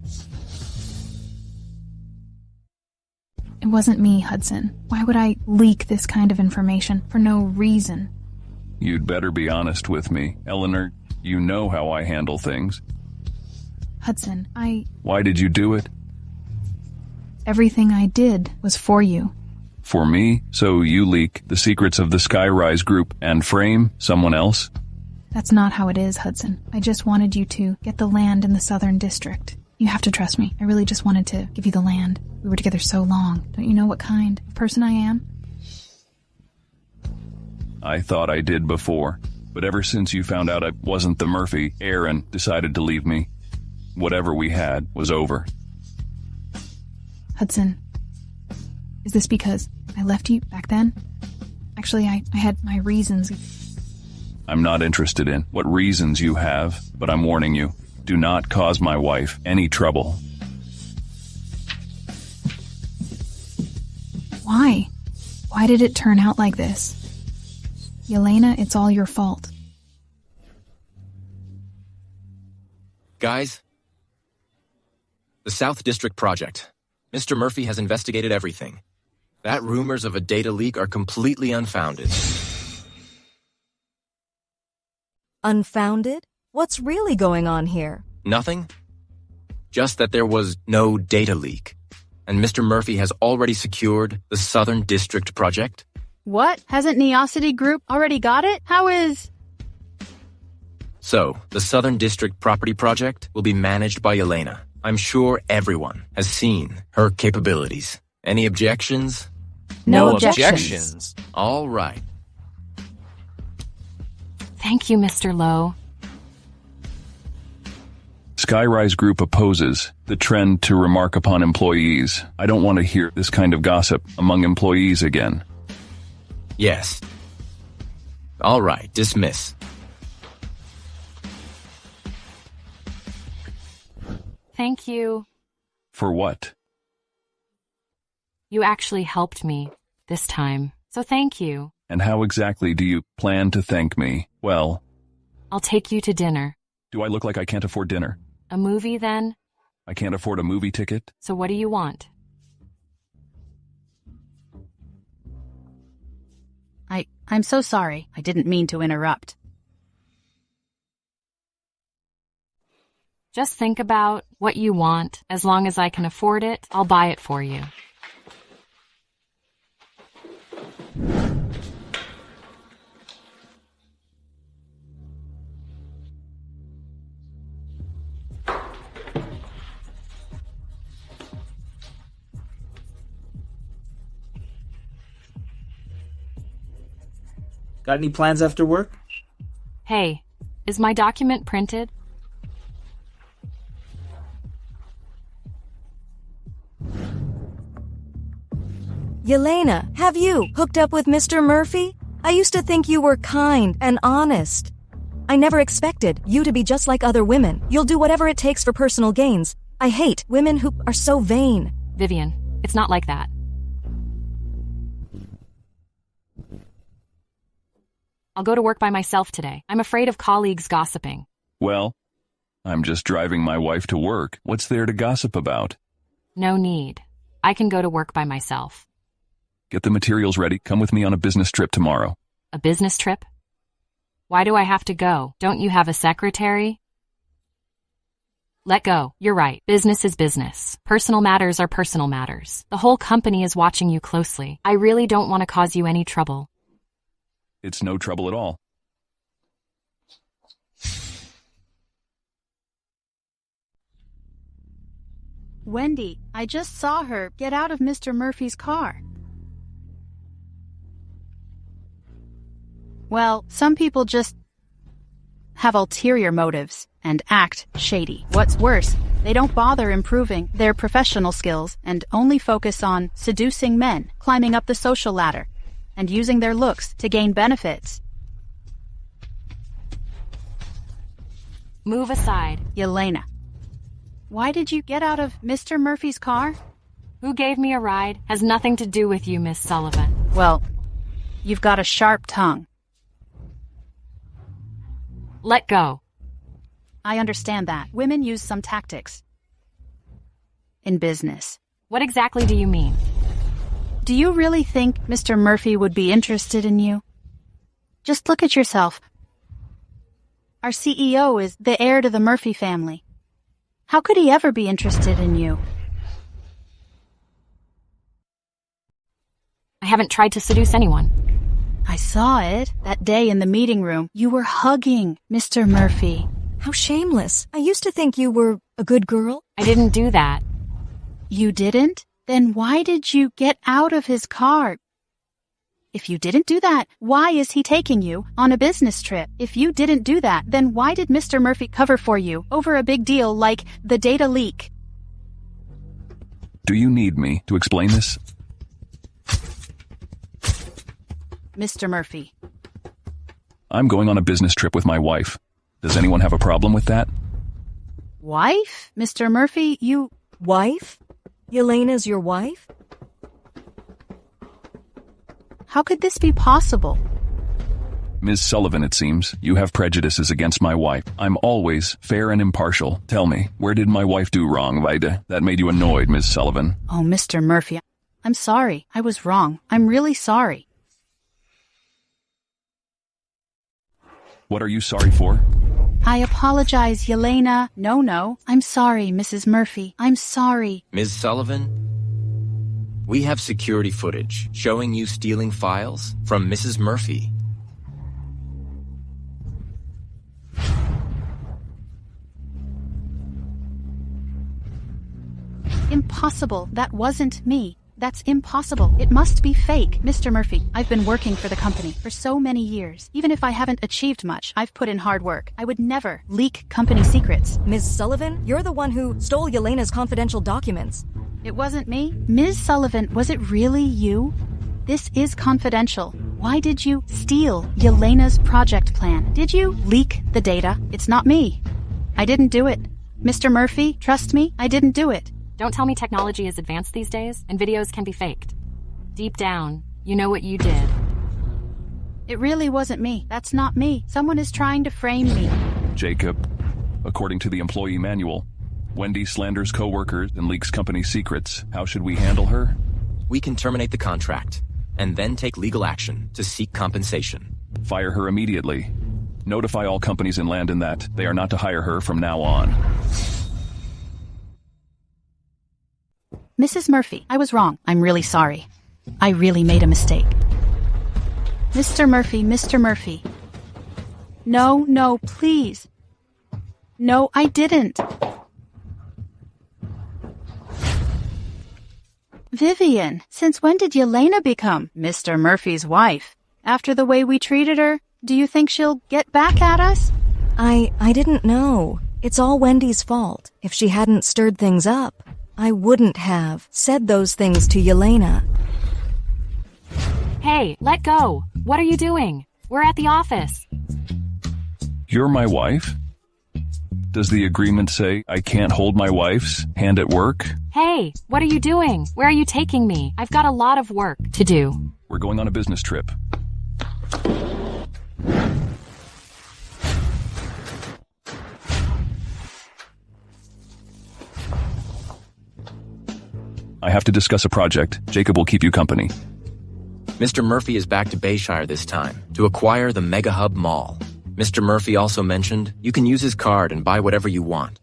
It wasn't me, Hudson. Why would I leak this kind of information for no reason? You'd better be honest with me, Eleanor. You know how I handle things. Hudson, Why did you do it? Everything I did was for you. For me? So you leak the secrets of the Skyrise Group and frame someone else? That's not how it is, Hudson. I just wanted you to get the land in the Southern District. You have to trust me. I really just wanted to give you the land. We were together so long. Don't you know what kind of person I am? I thought I did before, but ever since you found out I wasn't the Murphy, Aaron decided to leave me. Whatever we had was over. Hudson, is this because I left you back then? Actually, I had my reasons. I'm not interested in what reasons you have, but I'm warning you. Do not cause my wife any trouble. Why? Why did it turn out like this? Yelena, it's all your fault. Guys, the South District project. Mr. Murphy has investigated everything. That rumors of a data leak are completely unfounded. Unfounded? What's really going on here? Nothing. Just that there was no data leak. And Mr. Murphy has already secured the Southern District project. What? Hasn't Skyrise Group already got it? How is... So, the Southern District property project will be managed by Yelena. I'm sure everyone has seen her capabilities. Any objections? No objections. All right. Thank you, Mr. Lowe. Skyrise Group opposes the trend to remark upon employees. I don't want to hear this kind of gossip among employees again. Yes. All right, dismiss. Thank you. For what? You actually helped me this time, so thank you. And how exactly do you plan to thank me? Well, I'll take you to dinner. do I look like I can't afford dinner? A movie, then? I can't afford a movie ticket? So what do you want? I'm so sorry. I didn't mean to interrupt. Just think about what you want. As long as I can afford it, I'll buy it for you. Got any plans after work? Hey, is my document printed? Yelena, have you hooked up with Mr. Murphy? I used to think you were kind and honest. I never expected you to be just like other women. You'll do whatever it takes for personal gains. I hate women who are so vain. Vivian, it's not like that. I'll go to work by myself today. I'm afraid of colleagues gossiping. Well, I'm just driving my wife to work. What's there to gossip about? No need. I can go to work by myself. Get the materials ready. Come with me on a business trip tomorrow. A business trip? Why do I have to go? Don't you have a secretary? Let go. You're right. Business is business. Personal matters are personal matters. The whole company is watching you closely. I really don't want to cause you any trouble. It's no trouble at all. Wendy, I just saw her get out of Mr. Murphy's car. Well, some people just have ulterior motives and act shady. What's worse, they don't bother improving their professional skills and only focus on seducing men, climbing up the social ladder, and using their looks to gain benefits. Move aside. Yelena, why did you get out of Mr. Murphy's car? Who gave me a ride has nothing to do with you, Miss Sullivan. Well, you've got a sharp tongue. Let go. I understand that. Women use some tactics in business. What exactly do you mean? Do you really think Mr. Murphy would be interested in you? Just look at yourself. Our CEO is the heir to the Murphy family. How could he ever be interested in you? I haven't tried to seduce anyone. I saw it. That day in the meeting room, you were hugging Mr. Murphy. How shameless. I used to think you were a good girl. I didn't do that. You didn't? Then why did you get out of his car? If you didn't do that, why is he taking you on a business trip? If you didn't do that, then why did Mr. Murphy cover for you over a big deal like the data leak? Do you need me to explain this? Mr. Murphy. I'm going on a business trip with my wife. Does anyone have a problem with that? Wife? Mr. Murphy, you... Wife? Yelena's your wife? How could this be possible? Ms. Sullivan, it seems, you have prejudices against my wife. I'm always fair and impartial. Tell me, where did my wife do wrong, Vida? That made you annoyed, Ms. Sullivan. Oh, Mr. Murphy, I'm sorry. I was wrong. I'm really sorry. What are you sorry for? I apologize, Yelena. No, I'm sorry, Mrs. Murphy. I'm sorry. Ms. Sullivan, we have security footage showing you stealing files from Mrs. Murphy. Impossible. That wasn't me. That's impossible. It must be fake. Mr. Murphy, I've been working for the company for so many years. Even if I haven't achieved much, I've put in hard work. I would never leak company secrets. Ms. Sullivan, you're the one who stole Yelena's confidential documents. It wasn't me. Ms. Sullivan, was it really you? This is confidential. Why did you steal Yelena's project plan? Did you leak the data? It's not me. I didn't do it. Mr. Murphy, trust me, I didn't do it. Don't tell me technology is advanced these days, and videos can be faked. Deep down, you know what you did. It really wasn't me. That's not me. Someone is trying to frame me. Jacob, according to the employee manual, Wendy slanders co-workers and leaks company secrets. How should we handle her? We can terminate the contract, and then take legal action to seek compensation. Fire her immediately. Notify all companies in Landon that they are not to hire her from now on. Mrs. Murphy, I was wrong. I'm really sorry. I really made a mistake. Mr. Murphy. No, please. No, I didn't. Vivian, since when did Yelena become Mr. Murphy's wife? After the way we treated her, do you think she'll get back at us? I didn't know. It's all Wendy's fault. If she hadn't stirred things up, I wouldn't have said those things to Yelena. Hey, let go. What are you doing? We're at the office. You're my wife? Does the agreement say I can't hold my wife's hand at work? Hey, what are you doing? Where are you taking me? I've got a lot of work to do. We're going on a business trip. I have to discuss a project. Jacob will keep you company. Mr. Murphy is back to Bayshire this time to acquire the Mega Hub Mall. Mr. Murphy also mentioned you can use his card and buy whatever you want.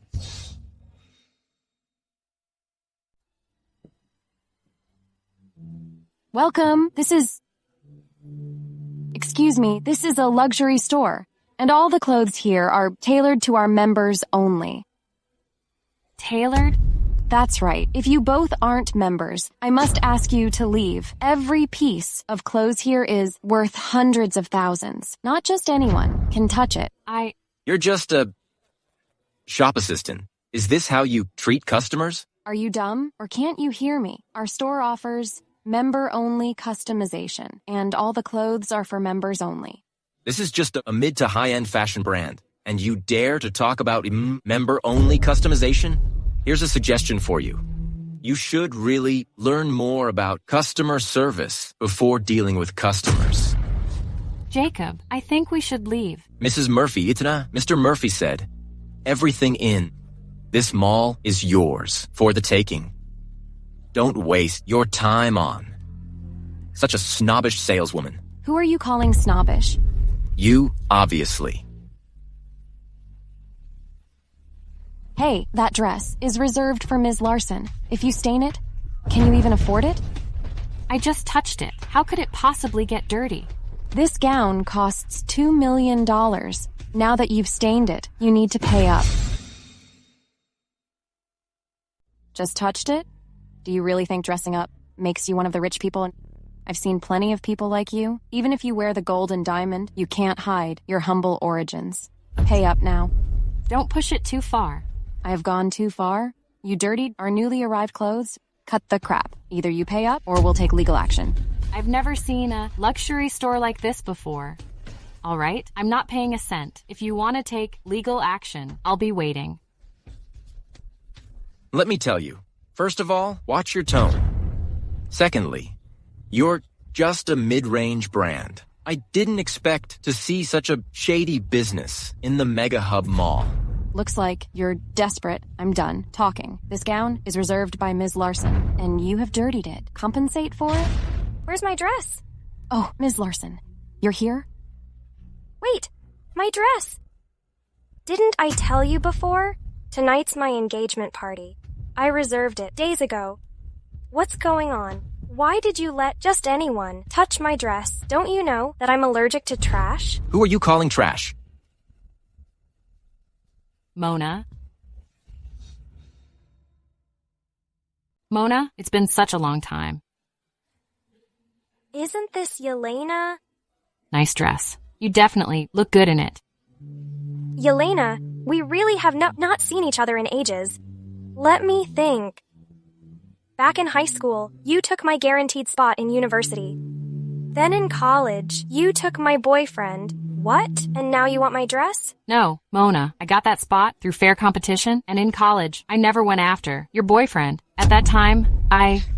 Welcome. Excuse me, this is a luxury store, and all the clothes here are tailored to our members only. Tailored? That's right. If you both aren't members, I must ask you to leave. Every piece of clothes here is worth hundreds of thousands. Not just anyone can touch it. You're just a shop assistant. Is this how you treat customers? Are you dumb, or can't you hear me? Our store offers member-only customization, and all the clothes are for members only. This is just a mid to high-end fashion brand, and you dare to talk about member-only customization? Here's a suggestion for you. You should really learn more about customer service before dealing with customers. Jacob, I think we should leave. Mrs. Murphy, Mr. Murphy said, everything in this mall is yours for the taking. Don't waste your time on such a snobbish saleswoman. Who are you calling snobbish? You, obviously. Hey, that dress is reserved for Ms. Larson. If you stain it, can you even afford it? I just touched it. How could it possibly get dirty? This gown costs $2 million. Now that you've stained it, you need to pay up. Just touched it? Do you really think dressing up makes you one of the rich people? I've seen plenty of people like you. Even if you wear the gold and diamond, you can't hide your humble origins. Pay up now. Don't push it too far. I have gone too far. You dirtied our newly arrived clothes. Cut the crap. Either you pay up or we'll take legal action. I've never seen a luxury store like this before. All right, I'm not paying a cent. If you want to take legal action, I'll be waiting. Let me tell you. First of all, watch your tone. Secondly, you're just a mid-range brand. I didn't expect to see such a shady business in the Mega Hub Mall. Looks like you're desperate. I'm done talking. This gown is reserved by Ms. Larson, and you have dirtied it. Compensate for it? Where's my dress? Oh, Ms. Larson, you're here? Wait, my dress! Didn't I tell you before? Tonight's my engagement party. I reserved it days ago. What's going on? Why did you let just anyone touch my dress? Don't you know that I'm allergic to trash? Who are you calling trash? Mona? Mona, it's been such a long time. Isn't this Yelena? Nice dress. You definitely look good in it. Yelena, we really have not seen each other in ages. Let me think. Back in high school, you took my guaranteed spot in university. Then in college, you took my boyfriend. What? And now you want my dress? No, Mona, I got that spot through fair competition, and in college, I never went after your boyfriend. At that time,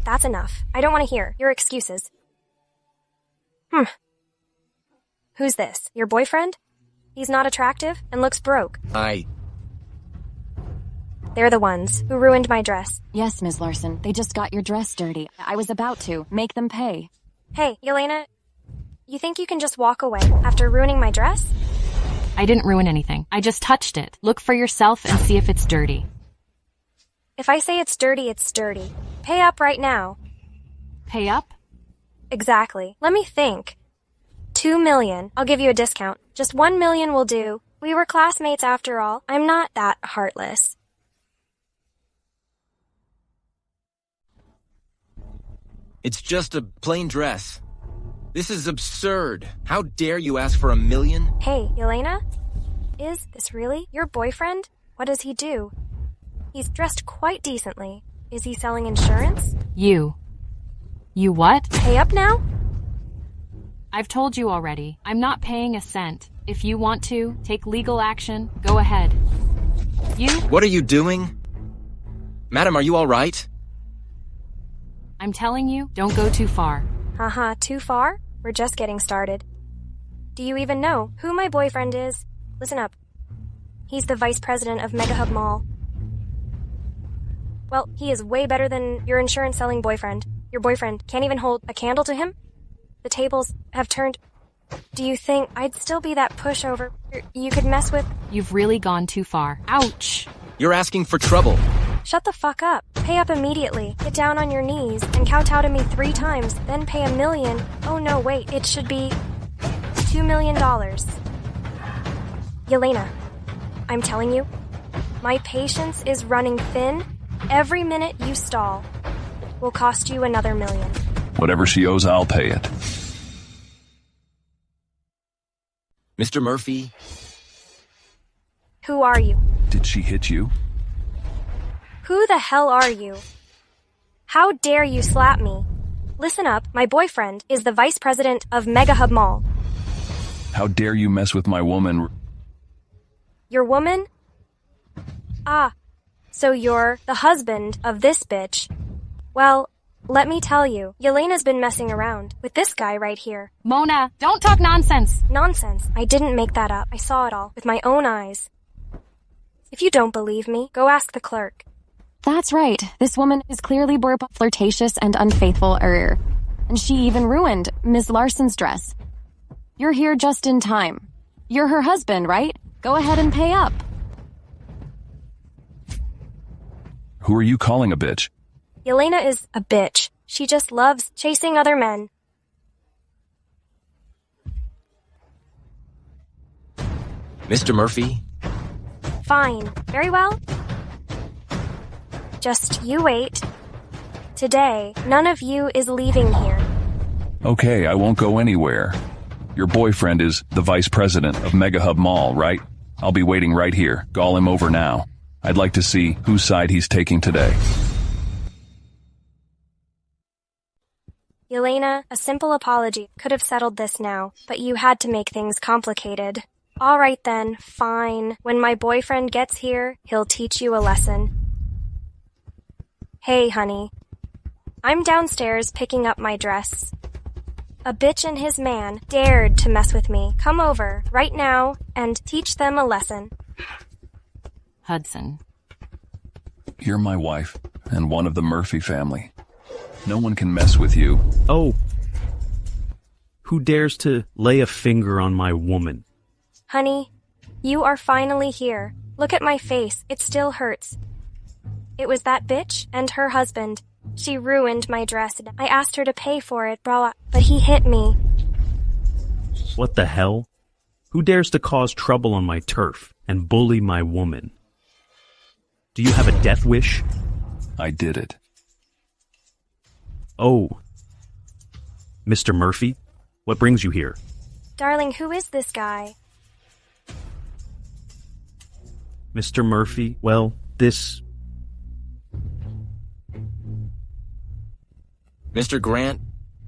That's enough. I don't want to hear your excuses. Who's this? Your boyfriend? He's not attractive and looks broke. They're the ones who ruined my dress. Yes, Ms. Larson. They just got your dress dirty. I was about to. Make them pay. Hey, Yelena, you think you can just walk away after ruining my dress? I didn't ruin anything. I just touched it. Look for yourself and see if it's dirty. If I say it's dirty, it's dirty. Pay up right now. Pay up? Exactly. Let me think. $2 million. I'll give you a discount. Just $1 million will do. We were classmates after all. I'm not that heartless. It's just a plain dress. This is absurd. How dare you ask for $1 million? Hey, Yelena? Is this really your boyfriend? What does he do? He's dressed quite decently. Is he selling insurance? You what? Pay up now? I've told you already. I'm not paying a cent. If you want to take legal action, go ahead. You? What are you doing? Madam, are you all right? I'm telling you, don't go too far. Haha, too far? We're just getting started. Do you even know who my boyfriend is? Listen up. He's the vice president of Mega Hub Mall. Well, he is way better than your insurance-selling boyfriend. Your boyfriend can't even hold a candle to him? The tables have turned. Do you think I'd still be that pushover you could mess with? You've really gone too far. Ouch! You're asking for trouble. Shut the fuck up. Pay up immediately. Get down on your knees and kowtow to me 3 times, then pay $1 million. Oh no, wait, it should be $2 million. Yelena, I'm telling you, my patience is running thin. Every minute you stall will cost you another $1 million. Whatever she owes, I'll pay it. Mr. Murphy? Who are you? Did she hit you? Who the hell are you? How dare you slap me? Listen up, my boyfriend is the vice president of Mega Hub Mall. How dare you mess with my woman? Your woman? Ah, so you're the husband of this bitch. Well, let me tell you, Yelena's been messing around with this guy right here. Mona, don't talk nonsense. Nonsense. I didn't make that up. I saw it all with my own eyes. If you don't believe me, go ask the clerk. That's right. This woman is clearly flirtatious and unfaithful. And she even ruined Ms. Larson's dress. You're here just in time. You're her husband, right? Go ahead and pay up. Who are you calling a bitch? Yelena is a bitch. She just loves chasing other men. Mr. Murphy? Fine. Very well. Just you wait. Today, none of you is leaving here. Okay, I won't go anywhere. Your boyfriend is the vice president of Mega Hub Mall, right? I'll be waiting right here. Call him over now. I'd like to see whose side he's taking today. Yelena, a simple apology could have settled this now, but you had to make things complicated. All right then, fine. When my boyfriend gets here, he'll teach you a lesson. Hey, honey. I'm downstairs picking up my dress. A bitch and his man dared to mess with me. Come over right now and teach them a lesson. Hudson. You're my wife and one of the Murphy family. No one can mess with you. Oh. Who dares to lay a finger on my woman? Honey, you are finally here. Look at my face. It still hurts. It was that bitch and her husband. She ruined my dress. I asked her to pay for it, bro, but he hit me. What the hell? Who dares to cause trouble on my turf and bully my woman? Do you have a death wish? I did it. Oh. Mr. Murphy, what brings you here? Darling, who is this guy? Mr. Murphy, well, this... Mr. Grant,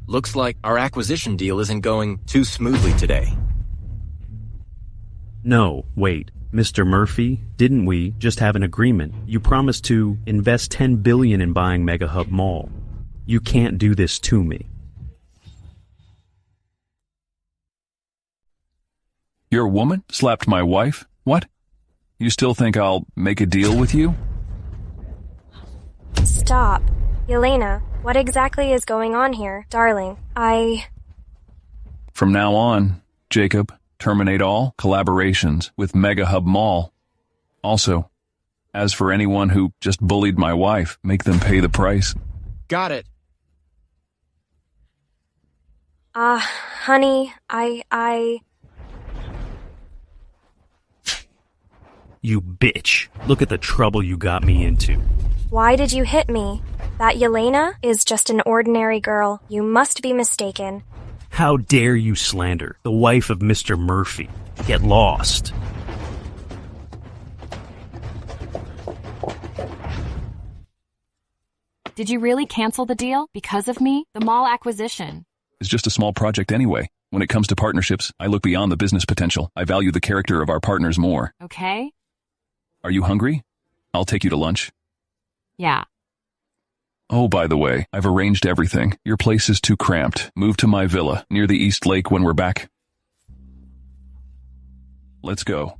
looks like our acquisition deal isn't going too smoothly today. No, wait. Mr. Murphy, didn't we just have an agreement? You promised to invest $10 billion in buying Mega Hub Mall. You can't do this to me. Your woman slapped my wife? What? You still think I'll make a deal with you? Stop. Yelena, what exactly is going on here? Darling, From now on, Jacob, terminate all collaborations with Mega Hub Mall. Also, as for anyone who just bullied my wife, make them pay the price. Got it. Honey, You bitch. Look at the trouble you got me into. Why did you hit me? That Yelena is just an ordinary girl. You must be mistaken. How dare you slander the wife of Mr. Murphy? Get lost. Did you really cancel the deal because of me? The mall acquisition. It's just a small project anyway. When it comes to partnerships, I look beyond the business potential. I value the character of our partners more. Okay? Are you hungry? I'll take you to lunch. Yeah. Oh, by the way, I've arranged everything. Your place is too cramped. Move to my villa near the East Lake when we're back. Let's go.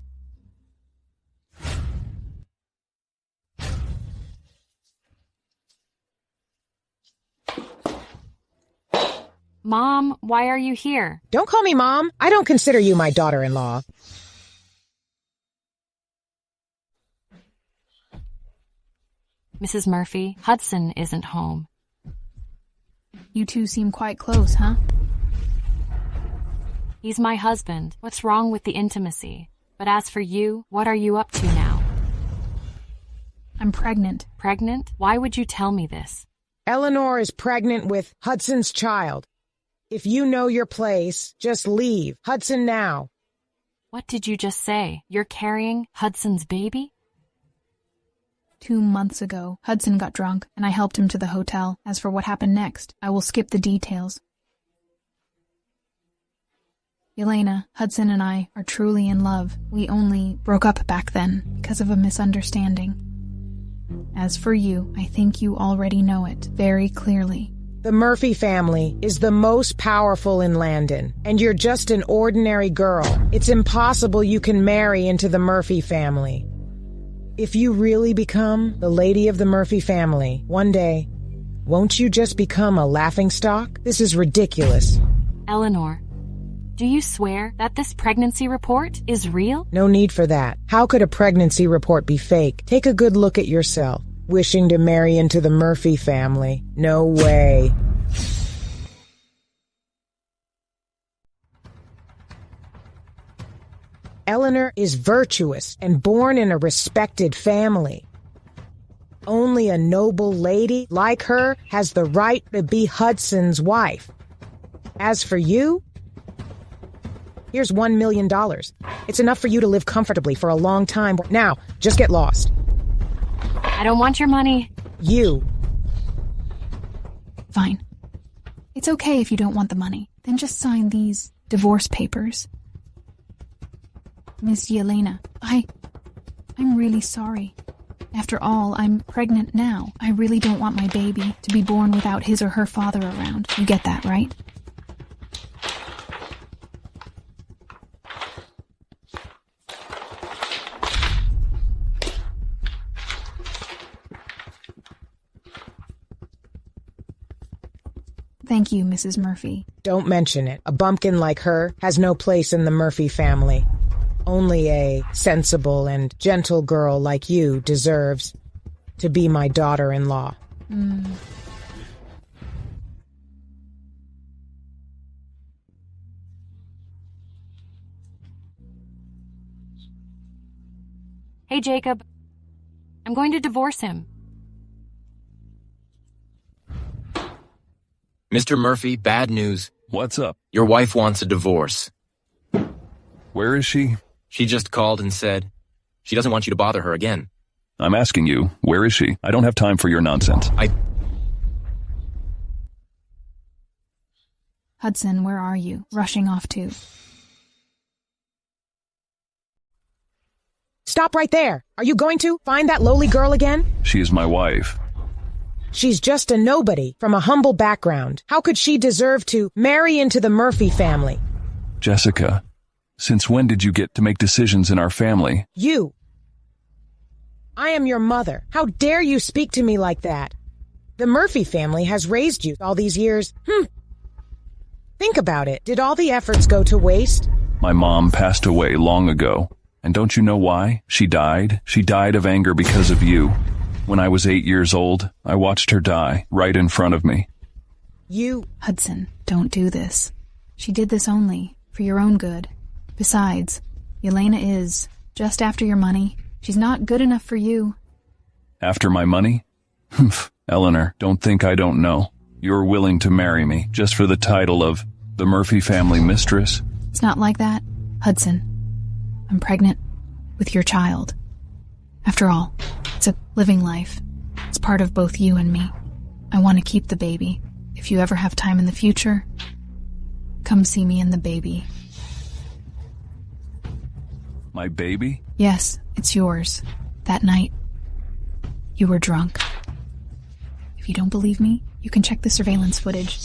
Mom, why are you here? Don't call me Mom. I don't consider you my daughter-in-law. Mrs. Murphy, Hudson isn't home. You two seem quite close, huh? He's my husband. What's wrong with the intimacy? But as for you, what are you up to now? I'm pregnant. Pregnant? Why would you tell me this? Eleanor is pregnant with Hudson's child. If you know your place, just leave. Hudson now. What did you just say? You're carrying Hudson's baby? 2 months ago, Hudson got drunk, and I helped him to the hotel. As for what happened next, I will skip the details. Yelena, Hudson and I are truly in love. We only broke up back then because of a misunderstanding. As for you, I think you already know it very clearly. The Murphy family is the most powerful in Landon, and you're just an ordinary girl. It's impossible you can marry into the Murphy family. If you really become the lady of the Murphy family, one day, won't you just become a laughingstock? This is ridiculous. Eleanor, do you swear that this pregnancy report is real? No need for that. How could a pregnancy report be fake? Take a good look at yourself. Wishing to marry into the Murphy family. No way. Eleanor is virtuous and born in a respected family. Only a noble lady like her has the right to be Hudson's wife. As for you, here's $1 million. It's enough for you to live comfortably for a long time. Now, just get lost. I don't want your money. You. Fine. It's okay if you don't want the money. Then just sign these divorce papers. Miss Yelena, I'm really sorry. After all, I'm pregnant now. I really don't want my baby to be born without his or her father around. You get that, right? Thank you, Mrs. Murphy. Don't mention it. A bumpkin like her has no place in the Murphy family. Only a sensible and gentle girl like you deserves to be my daughter-in-law. Hey, Jacob. I'm going to divorce him. Mr. Murphy, bad news. What's up? Your wife wants a divorce. Where is she? She just called and said she doesn't want you to bother her again. I'm asking you, where is she? I don't have time for your nonsense. Hudson, where are you? Rushing off to? Stop right there. Are you going to find that lowly girl again? She is my wife. She's just a nobody from a humble background. How could she deserve to marry into the Murphy family? Jessica, since when did you get to make decisions in our family? You. I am your mother. How dare you speak to me like that? The Murphy family has raised you all these years. Think about it. Did all the efforts go to waste? My mom passed away long ago. And don't you know why? She died. She died of anger because of you. When I was 8 years old, I watched her die right in front of me. You... Hudson, don't do this. She did this only for your own good. Besides, Yelena is just after your money. She's not good enough for you. After my money? Eleanor, don't think I don't know. You're willing to marry me just for the title of the Murphy family mistress? It's not like that, Hudson. I'm pregnant with your child. After all, it's a living life. It's part of both you and me. I want to keep the baby. If you ever have time in the future, come see me and the baby. My baby? Yes, it's yours. That night, you were drunk. If you don't believe me, you can check the surveillance footage.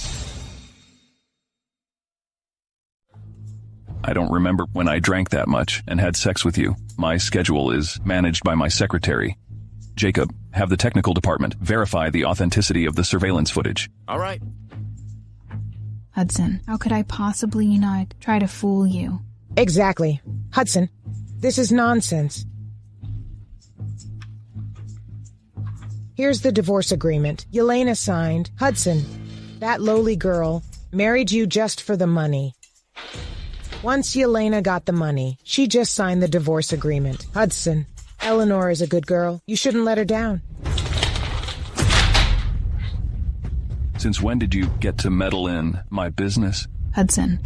I don't remember when I drank that much and had sex with you. My schedule is managed by my secretary. Jacob, have the technical department verify the authenticity of the surveillance footage. All right. Hudson, how could I possibly not try to fool you? Exactly. Hudson, this is nonsense. Here's the divorce agreement. Yelena signed. Hudson, that lowly girl, married you just for the money. Once Yelena got the money, she just signed the divorce agreement. Hudson, Eleanor is a good girl. You shouldn't let her down. Since when did you get to meddle in my business? Hudson.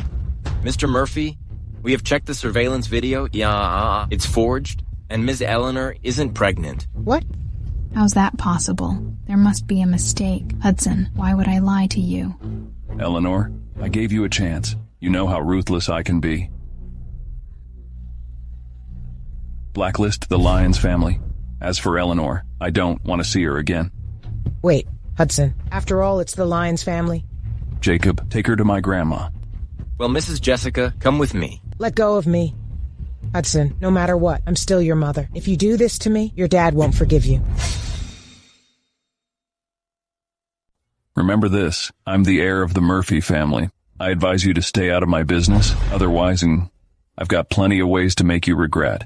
Mr. Murphy, we have checked the surveillance video. Yeah, it's forged, and Ms. Eleanor isn't pregnant. What? How's that possible? There must be a mistake. Hudson, why would I lie to you? Eleanor, I gave you a chance. You know how ruthless I can be. Blacklist the Lyons family. As for Eleanor, I don't want to see her again. Wait, Hudson, after all, it's the Lyons family. Jacob, take her to my grandma. Well, Mrs. Jessica, come with me. Let go of me. Hudson, no matter what, I'm still your mother. If you do this to me, your dad won't forgive you. Remember this, I'm the heir of the Murphy family. I advise you to stay out of my business, otherwise, I've got plenty of ways to make you regret.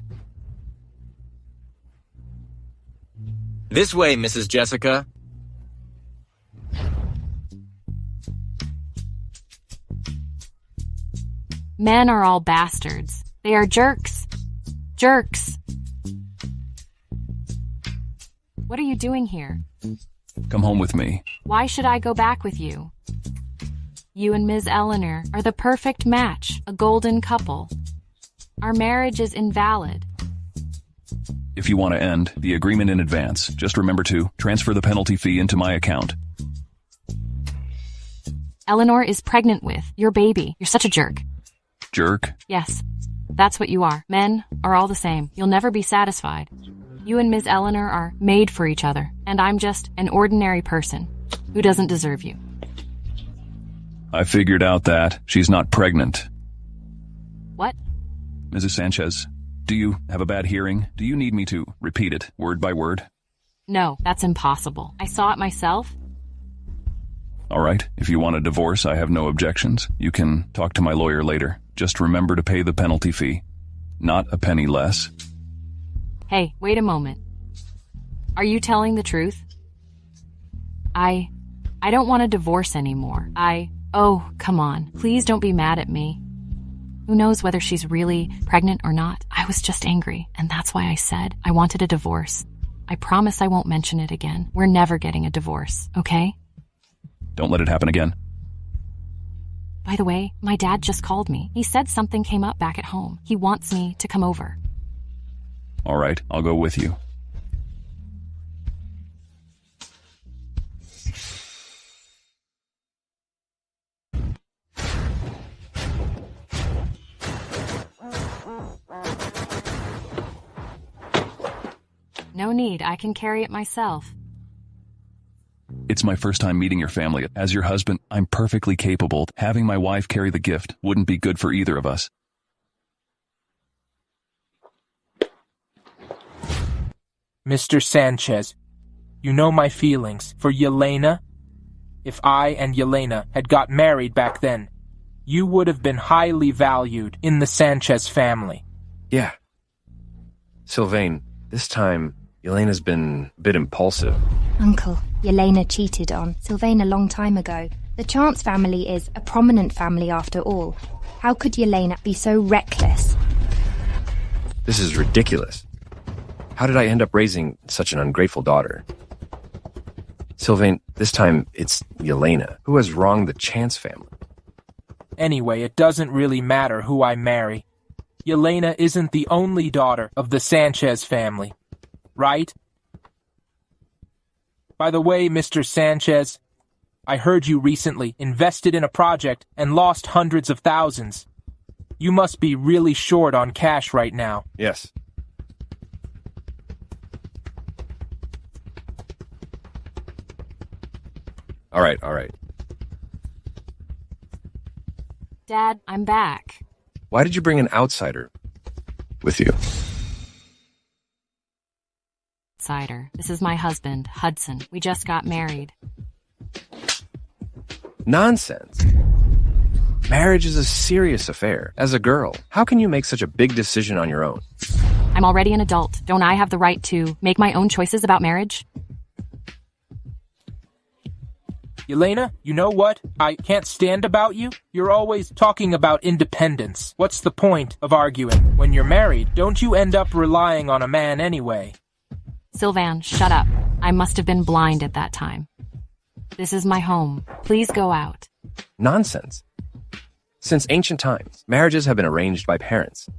This way, Mrs. Jessica. Men are all bastards. They are jerks. Jerks. What are you doing here? Come home with me. Why should I go back with you? You and Ms. Eleanor are the perfect match, a golden couple. Our marriage is invalid. If you want to end the agreement in advance, just remember to transfer the penalty fee into my account. Eleanor is pregnant with your baby. You're such a jerk. Jerk? Yes, that's what you are. Men are all the same. You'll never be satisfied. You and Ms. Eleanor are made for each other, and I'm just an ordinary person who doesn't deserve you. I figured out that she's not pregnant. What? Mrs. Sanchez, do you have a bad hearing? Do you need me to repeat it word by word? No, that's impossible. I saw it myself. All right, if you want a divorce, I have no objections. You can talk to my lawyer later. Just remember to pay the penalty fee. Not a penny less. Hey, wait a moment. Are you telling the truth? I don't want a divorce anymore. Oh, come on. Please don't be mad at me. Who knows whether she's really pregnant or not? I was just angry, and that's why I said I wanted a divorce. I promise I won't mention it again. We're never getting a divorce, okay? Don't let it happen again. By the way, my dad just called me. He said something came up back at home. He wants me to come over. All right, I'll go with you. No need, I can carry it myself. It's my first time meeting your family. As your husband, I'm perfectly capable. Having my wife carry the gift wouldn't be good for either of us. Mr. Sanchez, you know my feelings for Yelena. If I and Yelena had got married back then, you would have been highly valued in the Sanchez family. Yeah. Sylvain, this time, Yelena's been a bit impulsive. Uncle, Yelena cheated on Sylvain a long time ago. The Chance family is a prominent family after all. How could Yelena be so reckless? This is ridiculous. How did I end up raising such an ungrateful daughter? Sylvain, this time it's Yelena who has wronged the Chance family. Anyway, it doesn't really matter who I marry. Yelena isn't the only daughter of the Sanchez family, right? By the way, Mr. Sanchez, I heard you recently invested in a project and lost hundreds of thousands. You must be really short on cash right now. Yes. All right. Dad, I'm back. Why did you bring an outsider with you? Outsider. This is my husband, Hudson. We just got married. Nonsense. Marriage is a serious affair. As a girl, how can you make such a big decision on your own? I'm already an adult. Don't I have the right to make my own choices about marriage? Yelena, you know what I can't stand about you? You're always talking about independence. What's the point of arguing? When you're married, don't you end up relying on a man anyway? Silvan, shut up. I must have been blind at that time. This is my home. Please go out. Nonsense. Since ancient times, marriages have been arranged by parents.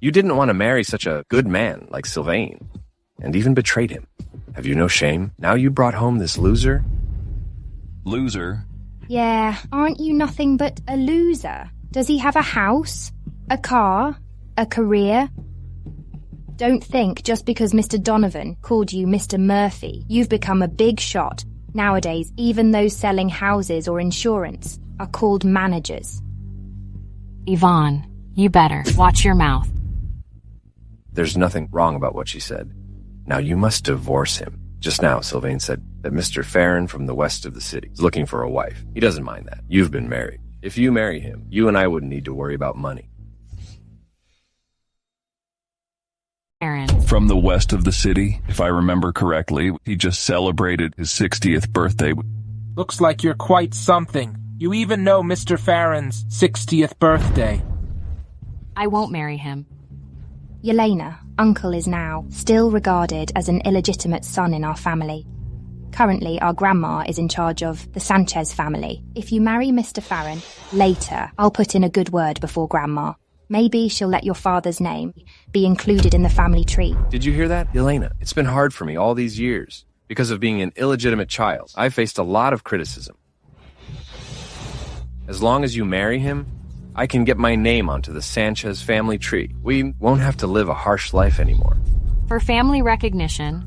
You didn't want to marry such a good man like Silvan, and even betrayed him. Have you no shame? Now you brought home this loser? Loser? Yeah, aren't you nothing but a loser? Does he have a house? A car? A career? Don't think just because Mr. Donovan called you Mr. Murphy, you've become a big shot. Nowadays, even those selling houses or insurance are called managers. Yvonne, you better watch your mouth. There's nothing wrong about what she said. Now you must divorce him. Just now, Silvan said that Mr. Farron from the west of the city is looking for a wife. He doesn't mind that. You've been married. If you marry him, you and I wouldn't need to worry about money. Aaron. From the west of the city, if I remember correctly, he just celebrated his 60th birthday. Looks like you're quite something. You even know Mr. Farron's 60th birthday. I won't marry him. Yelena, Uncle is now still regarded as an illegitimate son in our family. Currently, our grandma is in charge of the Sanchez family. If you marry Mr. Farron, later I'll put in a good word before grandma. Maybe she'll let your father's name be included in the family tree. Did you hear that, Yelena? It's been hard for me all these years. Because of being an illegitimate child, I faced a lot of criticism. As long as you marry him, I can get my name onto the Sanchez family tree. We won't have to live a harsh life anymore. For family recognition,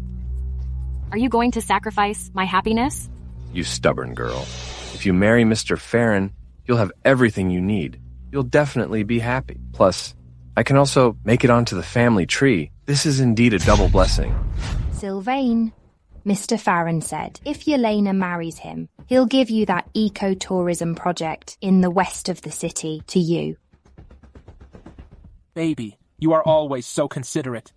are you going to sacrifice my happiness? You stubborn girl. If you marry Mr. Farron, you'll have everything you need. You'll definitely be happy. Plus, I can also make it onto the family tree. This is indeed a double blessing. Silvan, Mr. Farron said, if Yelena marries him, he'll give you that eco-tourism project in the west of the city to you. Baby, you are always so considerate.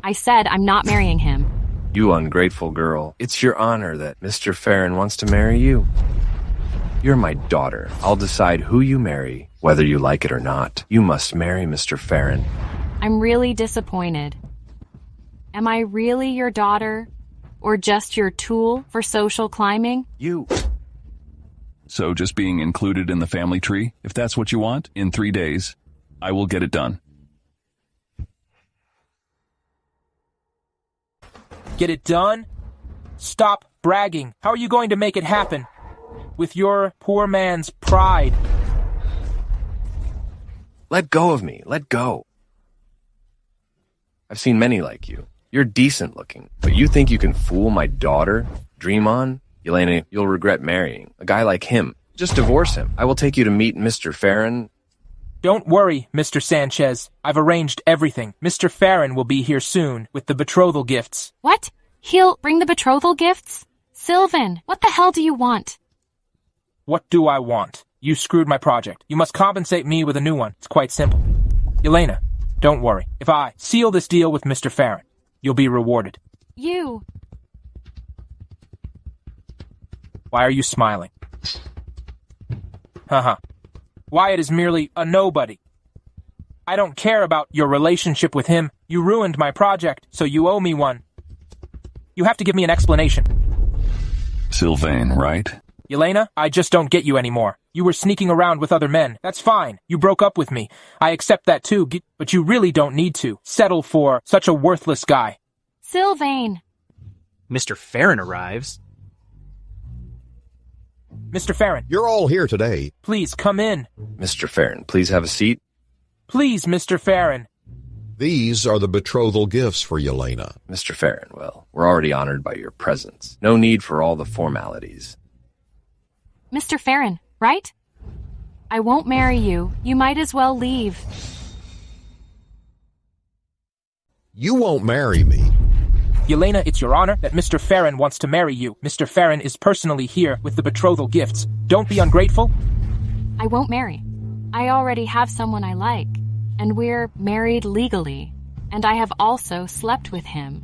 I said I'm not marrying him. You ungrateful girl. It's your honor that Mr. Farron wants to marry you. You're my daughter. I'll decide who you marry, whether you like it or not. You must marry Mr. Farron. I'm really disappointed. Am I really your daughter? Or just your tool for social climbing? You. So just being included in the family tree, if that's what you want, in 3 days, I will get it done. Get it done? Stop bragging. How are you going to make it happen? With your poor man's pride. Let go of me. Let go. I've seen many like you. You're decent looking, but you think you can fool my daughter? Dream on? Yelena, you'll regret marrying a guy like him. Just divorce him. I will take you to meet Mr. Farron. Don't worry, Mr. Sanchez. I've arranged everything. Mr. Farron will be here soon with the betrothal gifts. What? He'll bring the betrothal gifts? Silvan, what the hell do you want? What do I want? You screwed my project. You must compensate me with a new one. It's quite simple. Yelena, don't worry. If I seal this deal with Mr. Farron, you'll be rewarded. You. Why are you smiling? Haha. Wyatt is merely a nobody. I don't care about your relationship with him. You ruined my project, so you owe me one. You have to give me an explanation. Silvan, right? Yelena, I just don't get you anymore. You were sneaking around with other men. That's fine. You broke up with me. I accept that too, but you really don't need to settle for such a worthless guy. Silvan. Mr. Farron arrives. Mr. Farron. You're all here today. Please come in. Mr. Farron, please have a seat. Please, Mr. Farron. These are the betrothal gifts for Yelena. Mr. Farron, well, we're already honored by your presence. No need for all the formalities. Mr. Farron, right? I won't marry you. You might as well leave. You won't marry me. Yelena, it's your honor that Mr. Farron wants to marry you. Mr. Farron is personally here with the betrothal gifts. Don't be ungrateful. I won't marry. I already have someone I like, and we're married legally. And I have also slept with him.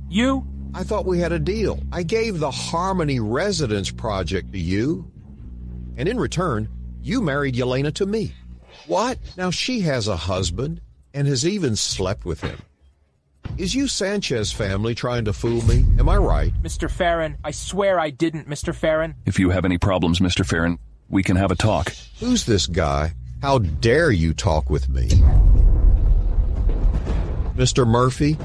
You? I thought we had a deal. I gave the Harmony Residence project to you. And in return, you married Yelena to me. What? Now she has a husband and has even slept with him. Is you Sanchez family trying to fool me? Am I right? Mr. Farron, I swear I didn't, Mr. Farron. If you have any problems, Mr. Farron, we can have a talk. Who's this guy? How dare you talk with me? Mr. Murphy?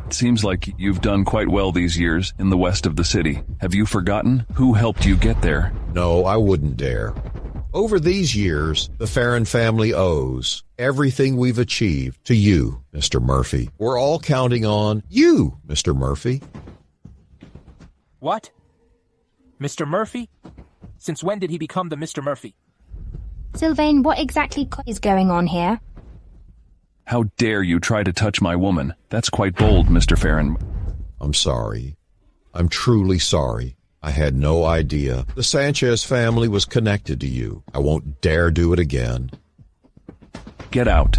It seems like you've done quite well these years in the west of the city. Have you forgotten who helped you get there? No, I wouldn't dare. Over these years, the Farron family owes everything we've achieved to you, Mr. Murphy. We're all counting on you, Mr. Murphy. What? Mr. Murphy? Since when did he become the Mr. Murphy? Silvan, what exactly is going on here? How dare you try to touch my woman? That's quite bold, Mr. Farron. I'm sorry. I'm truly sorry. I had no idea the Sanchez family was connected to you. I won't dare do it again. Get out.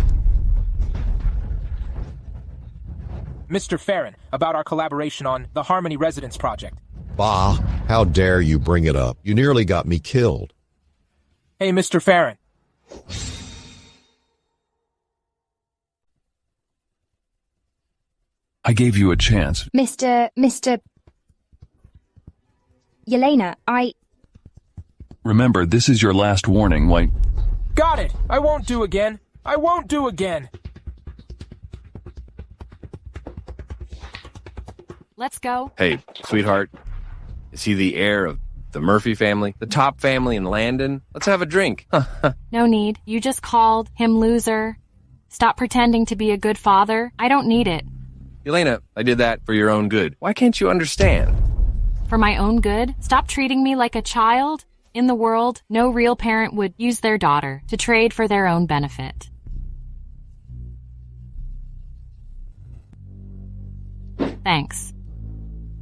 Mr. Farron, about our collaboration on the Harmony Residence project. Bah, how dare you bring it up? You nearly got me killed. Hey, Mr. Farron. I gave you a chance. Mr. Yelena, Remember, this is your last warning, White. Got it! I won't do again! I won't do again! Let's go. Hey, sweetheart. Is he the heir of the Murphy family? The top family in Landon? Let's have a drink. No need. You just called him loser. Stop pretending to be a good father. I don't need it. Yelena, I did that for your own good. Why can't you understand? For my own good? Stop treating me like a child? In the world, no real parent would use their daughter to trade for their own benefit. Thanks.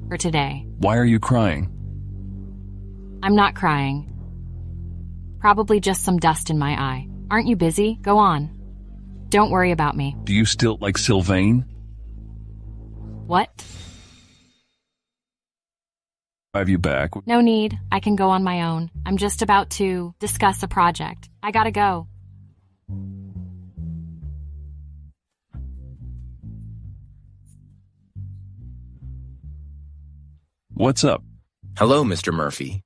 For today. Why are you crying? I'm not crying. Probably just some dust in my eye. Aren't you busy? Go on. Don't worry about me. Do you still like Silvan? What? Have you back? No need. I can go on my own. I'm just about to discuss a project. I gotta go. What's up? Hello, Mr. Murphy.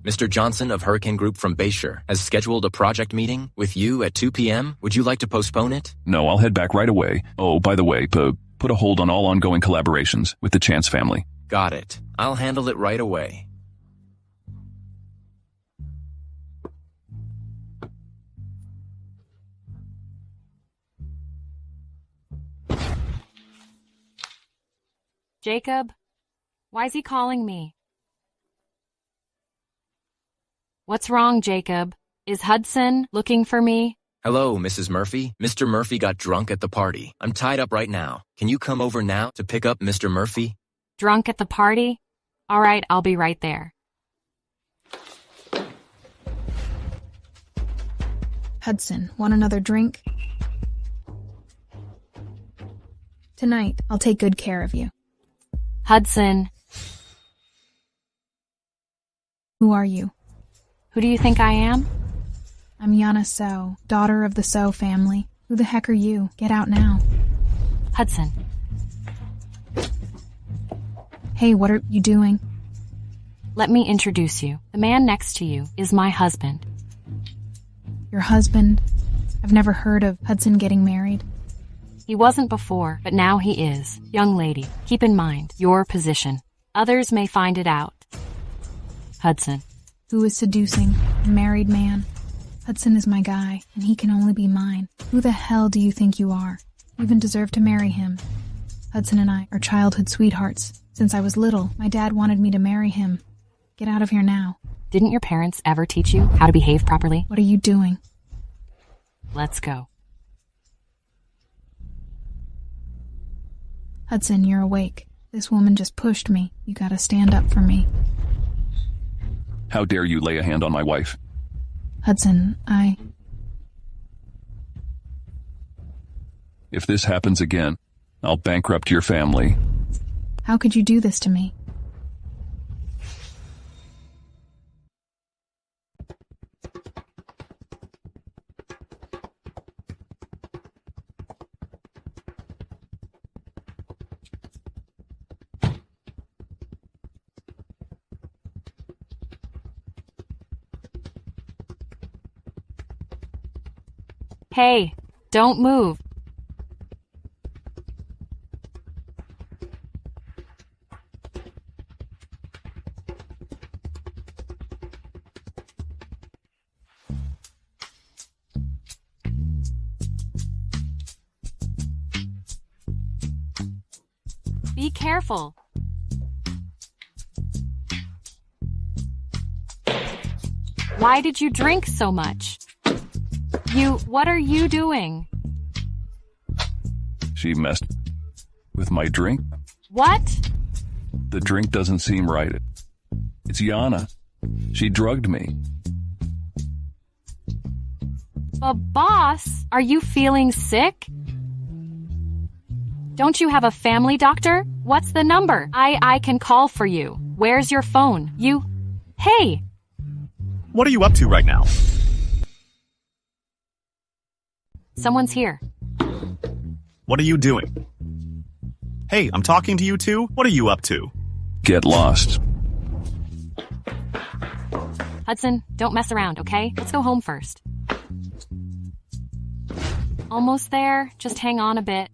Mr. Johnson of Hurricane Group from Bayshore has scheduled a project meeting with you at 2 p.m. Would you like to postpone it? No, I'll head back right away. Oh, by the way, put a hold on all ongoing collaborations with the Chance family. Got it. I'll handle it right away. Jacob? Why's he calling me? What's wrong, Jacob? Is Hudson looking for me? Hello, Mrs. Murphy. Mr. Murphy got drunk at the party. I'm tied up right now. Can you come over now to pick up Mr. Murphy? Drunk at the party? All right, I'll be right there. Hudson, want another drink? Tonight, I'll take good care of you. Hudson. Who are you? Who do you think I am? I'm Yena So, daughter of the So family. Who the heck are you? Get out now. Hudson. Hey, what are you doing? Let me introduce you. The man next to you is my husband. Your husband? I've never heard of Hudson getting married. He wasn't before, but now he is. Young lady, keep in mind your position. Others may find it out. Hudson. Who is seducing a married man? Hudson is my guy, and he can only be mine. Who the hell do you think you are? You even deserve to marry him. Hudson and I are childhood sweethearts. Since I was little, my dad wanted me to marry him. Get out of here now. Didn't your parents ever teach you how to behave properly? What are you doing? Let's go. Hudson, you're awake. This woman just pushed me. You gotta stand up for me. How dare you lay a hand on my wife? Hudson, If this happens again, I'll bankrupt your family. How could you do this to me? Hey, don't move. Be careful. Why did you drink so much? What are you doing? She messed with my drink. What? The drink doesn't seem right. It's Jana. She drugged me. But boss, are you feeling sick? Don't you have a family doctor? What's the number? I can call for you. Where's your phone? Hey! What are you up to right now? Someone's here. What are you doing? Hey, I'm talking to you too. What are you up to? Get lost. Hudson, don't mess around, okay? Let's go home first. Almost there. Just hang on a bit.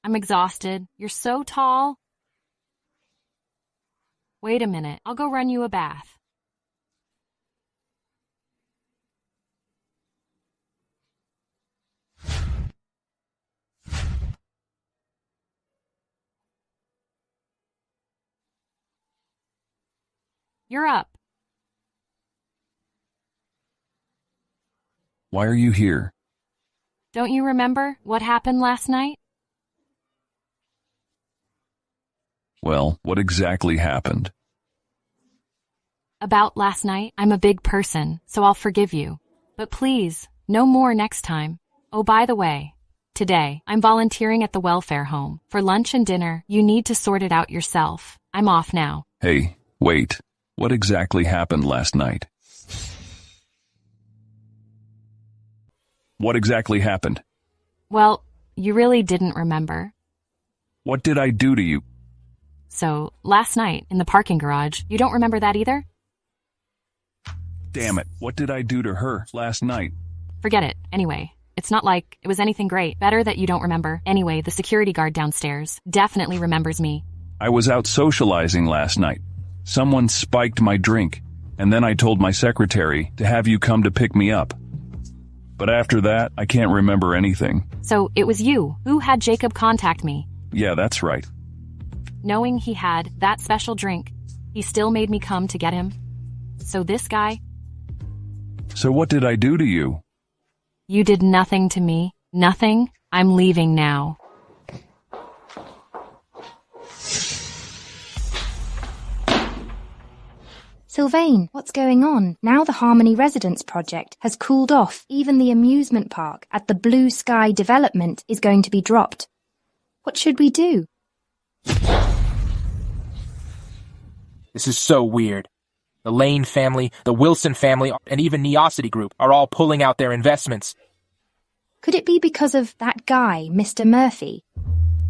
I'm exhausted. You're so tall. Wait a minute. I'll go run you a bath. You're up. Why are you here? Don't you remember what happened last night? Well, what exactly happened? About last night, I'm a big person, so I'll forgive you. But please, no more next time. Oh, by the way, today, I'm volunteering at the welfare home. For lunch and dinner, you need to sort it out yourself. I'm off now. Hey, wait. What exactly happened last night? What exactly happened? Well, you really didn't remember. What did I do to you? So, last night, in the parking garage, you don't remember that either? Damn it, what did I do to her last night? Forget it. Anyway, it's not like it was anything great. Better that you don't remember. Anyway, the security guard downstairs definitely remembers me. I was out socializing last night. Someone spiked my drink, and then I told my secretary to have you come to pick me up. But after that, I can't remember anything. So, it was you who had Jacob contact me. Yeah, that's right. Knowing he had that special drink, he still made me come to get him. So this guy... So what did I do to you? You did nothing to me. Nothing. I'm leaving now. Sylvain, what's going on? Now the Harmony Residence project has cooled off. Even the amusement park at the Blue Sky development is going to be dropped. What should we do? This is so weird. The Lane family, the Wilson family, and even Neosity Group are all pulling out their investments. Could it be because of that guy, Mr. Murphy?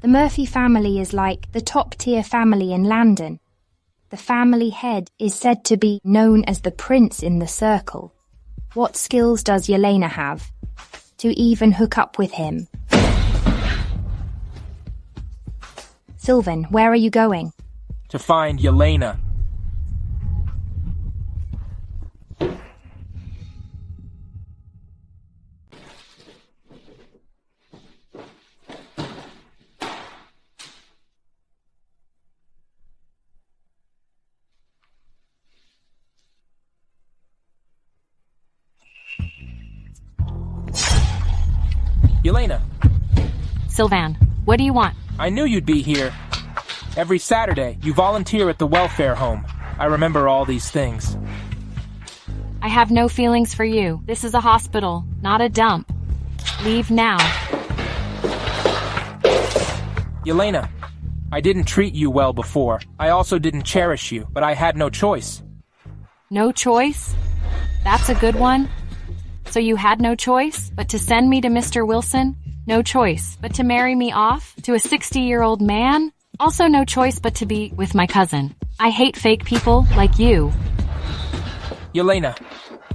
The Murphy family is like the top-tier family in Landon. The family head is said to be known as the prince in the circle. What skills does Yelena have to even hook up with him? Silvan, where are you going? To find Yelena. Yelena. Silvan, what do you want? I knew you'd be here. Every Saturday, you volunteer at the welfare home. I remember all these things. I have no feelings for you. This is a hospital, not a dump. Leave now. Yelena, I didn't treat you well before. I also didn't cherish you, but I had no choice. No choice? That's a good one. So you had no choice but to send me to Mr. Wilson? No choice but to marry me off to a 60-year-old man? Also no choice but to be with my cousin. I hate fake people like you. Yelena,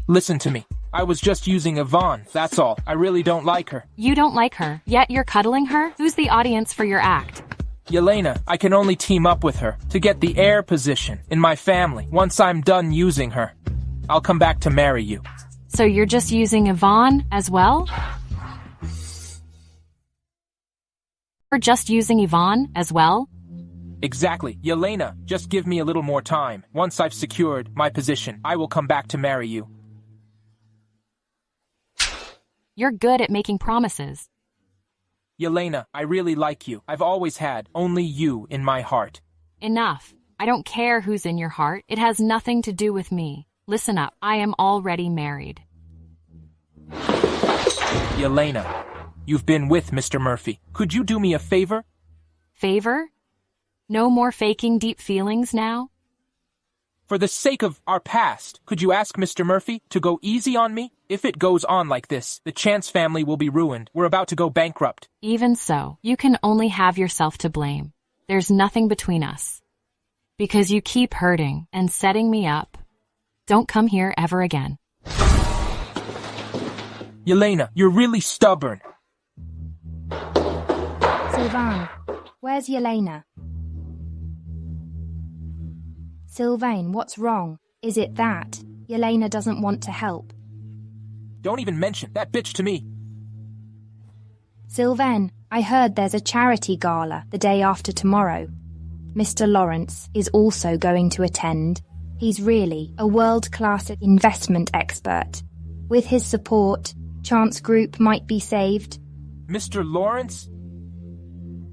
listen to me. I was just using Yvonne, that's all. I really don't like her. You don't like her, yet you're cuddling her? Who's the audience for your act? Yelena, I can only team up with her to get the heir position in my family once I'm done using her. I'll come back to marry you. So you're just using Yvonne as well? Or just using Yvonne as well? Exactly. Yelena, just give me a little more time. Once I've secured my position, I will come back to marry you. You're good at making promises. Yelena, I really like you. I've always had only you in my heart. Enough. I don't care who's in your heart. It has nothing to do with me. Listen up. I am already married. Yelena, you've been with Mr. Murphy. Could you do me a favor? Favor? No more faking deep feelings now? For the sake of our past, could you ask Mr. Murphy to go easy on me? If it goes on like this, the Chance family will be ruined. We're about to go bankrupt. Even so, you can only have yourself to blame. There's nothing between us. Because you keep hurting and setting me up. Don't come here ever again. Yelena, you're really stubborn. Silvan, where's Yelena? Sylvain, what's wrong? Is it that Yelena doesn't want to help? Don't even mention that bitch to me. Sylvain, I heard there's a charity gala the day after tomorrow. Mr. Lawrence is also going to attend. He's really a world-class investment expert. With his support, Chance Group might be saved. Mr. Lawrence?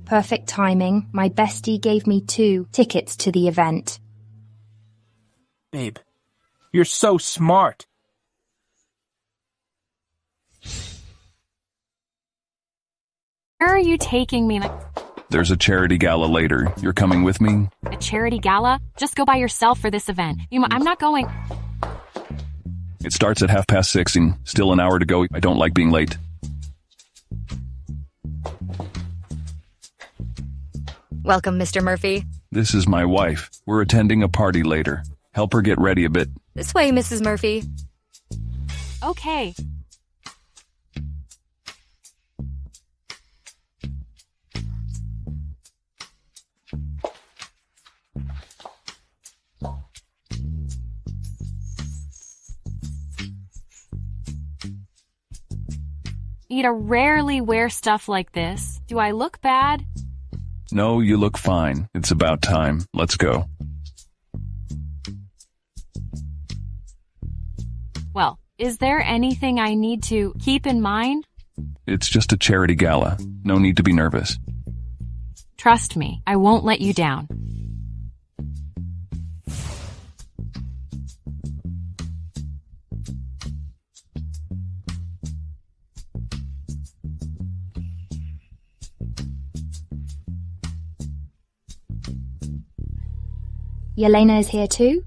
Perfect timing. My bestie gave me 2 tickets to the event. Babe, you're so smart. Where are you taking me? There's a charity gala later. You're coming with me? A charity gala? Just go by yourself for this event. I'm not going. It starts at 6:30 and still an hour to go. I don't like being late. Welcome, Mr. Murphy. This is my wife. We're attending a party later. Help her get ready a bit. This way, Mrs. Murphy. Okay. Ida rarely wear stuff like this. Do I look bad? No, you look fine. It's about time. Let's go. Well, is there anything I need to keep in mind? It's just a charity gala. No need to be nervous. Trust me, I won't let you down. Yelena is here too?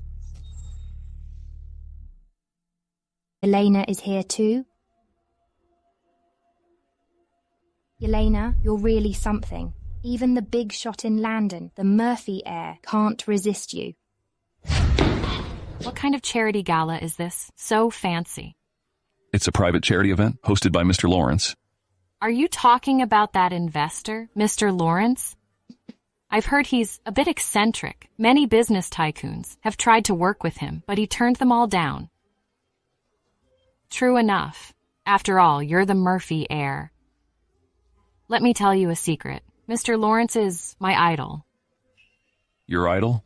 Yelena is here too? Yelena, you're really something. Even the big shot in Landon, the Murphy heir, can't resist you. What kind of charity gala is this? So fancy. It's a private charity event hosted by Mr. Lawrence. Are you talking about that investor, Mr. Lawrence? I've heard he's a bit eccentric. Many business tycoons have tried to work with him, but he turned them all down. True enough. After all, you're the Murphy heir. Let me tell you a secret. Mr. Lawrence is my idol. Your idol?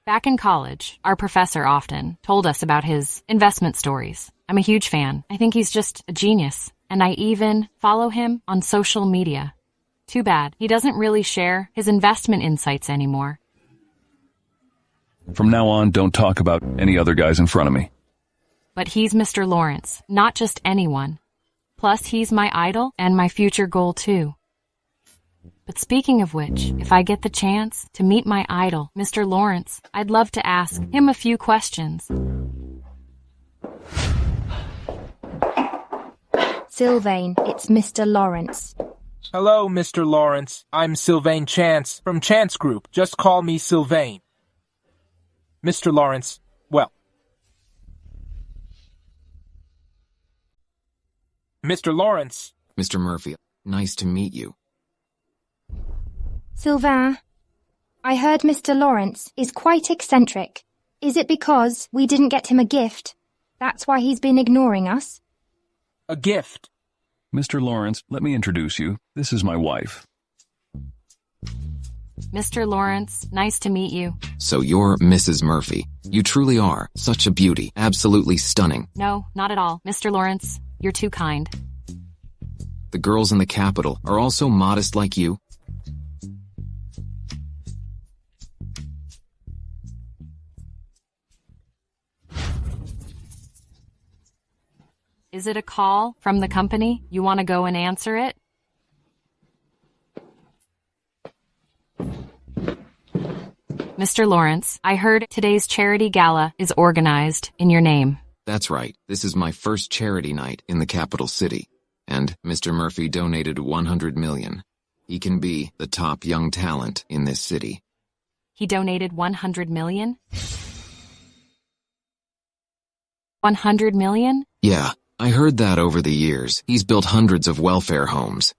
Back in college, our professor often told us about his investment stories. I'm a huge fan. I think he's just a genius. And I even follow him on social media. Too bad. He doesn't really share his investment insights anymore. From now on, don't talk about any other guys in front of me. But he's Mr. Lawrence, not just anyone. Plus, he's my idol and my future goal, too. But speaking of which, if I get the chance to meet my idol, Mr. Lawrence, I'd love to ask him a few questions. Silvan, it's Mr. Lawrence. Hello, Mr. Lawrence. I'm Sylvain Chance from Chance Group. Just call me Sylvain. Mr. Lawrence, well. Mr. Lawrence. Mr. Murphy, nice to meet you. Silvan, I heard Mr. Lawrence is quite eccentric. Is it because we didn't get him a gift? That's why he's been ignoring us? A gift? Mr. Lawrence, let me introduce you. This is my wife. Mr. Lawrence, nice to meet you. So you're Mrs. Murphy. You truly are. Such a beauty. Absolutely stunning. No, not at all. Mr. Lawrence, you're too kind. The girls in the capital are all so modest like you. Is it a call from the company? You want to go and answer it? Mr. Lawrence, I heard today's charity gala is organized in your name. That's right. This is my first charity night in the capital city. And Mr. Murphy donated $100 million. He can be the top young talent in this city. He donated $100 million? $100 million? Yeah. I heard that over the years. He's built hundreds of welfare homes.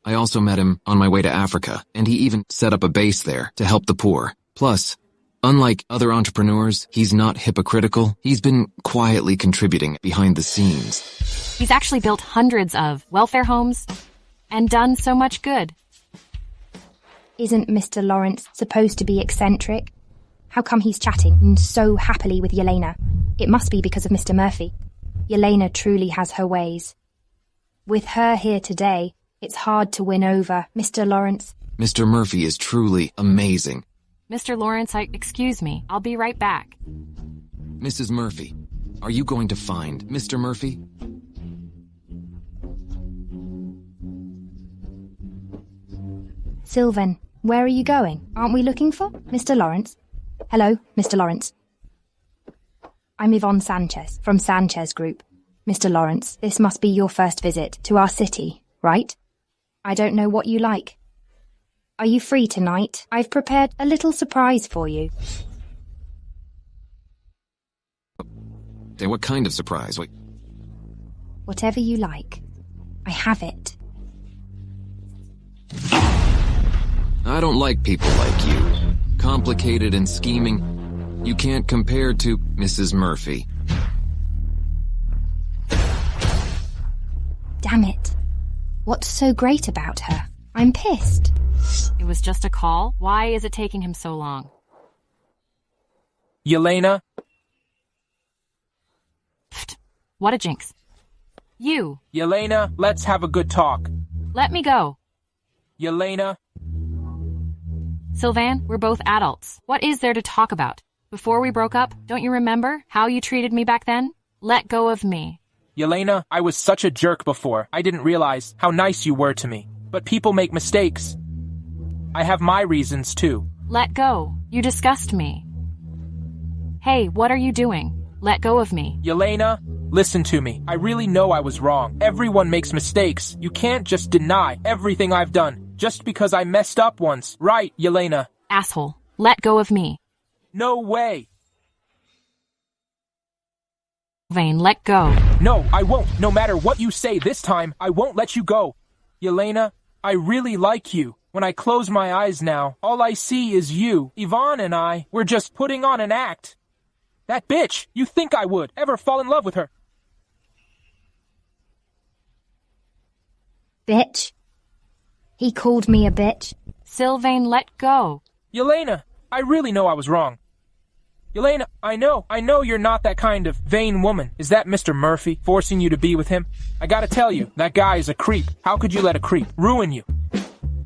I also met him on my way to Africa, and he even set up a base there to help the poor. Plus, unlike other entrepreneurs, he's not hypocritical. He's been quietly contributing behind the scenes. He's actually built hundreds of welfare homes and done so much good. Isn't Mr. Lawrence supposed to be eccentric? How come he's chatting so happily with Yelena? It must be because of Mr. Murphy. Yelena truly has her ways. With her here today, it's hard to win over Mr. Lawrence. Mr. Murphy is truly amazing. Mr. Lawrence, excuse me. I'll be right back. Mrs. Murphy, are you going to find Mr. Murphy? Silvan, where are you going? Aren't we looking for Mr. Lawrence? Hello, Mr. Lawrence. I'm Yvonne Sanchez from Sanchez Group. Mr. Lawrence, this must be your first visit to our city, right? I don't know what you like. Are you free tonight? I've prepared a little surprise for you. What kind of surprise? Whatever you like. I have it. I don't like people like you. Complicated and scheming. You can't compare to Mrs. Murphy. Damn it. What's so great about her? I'm pissed. It was just a call? Why is it taking him so long? Yelena? Pfft. What a jinx. You. Yelena, let's have a good talk. Let me go. Yelena? Silvan, we're both adults. What is there to talk about? Before we broke up, don't you remember how you treated me back then? Let go of me. Yelena, I was such a jerk before. I didn't realize how nice you were to me. But people make mistakes. I have my reasons, too. Let go. You disgust me. Hey, what are you doing? Let go of me. Yelena, listen to me. I really know I was wrong. Everyone makes mistakes. You can't just deny everything I've done just because I messed up once. Right, Yelena? Asshole. Let go of me. No way. Vane, let go. No, I won't. No matter what you say this time, I won't let you go. Yelena, I really like you. When I close my eyes now, all I see is you. Yvonne and I, we're just putting on an act. That bitch, you think I would ever fall in love with her? Bitch. He called me a bitch. Silvan, let go. Yelena, I really know I was wrong. Yelena, I know you're not that kind of vain woman. Is that Mr. Murphy forcing you to be with him? I gotta tell you, that guy is a creep. How could you let a creep ruin you?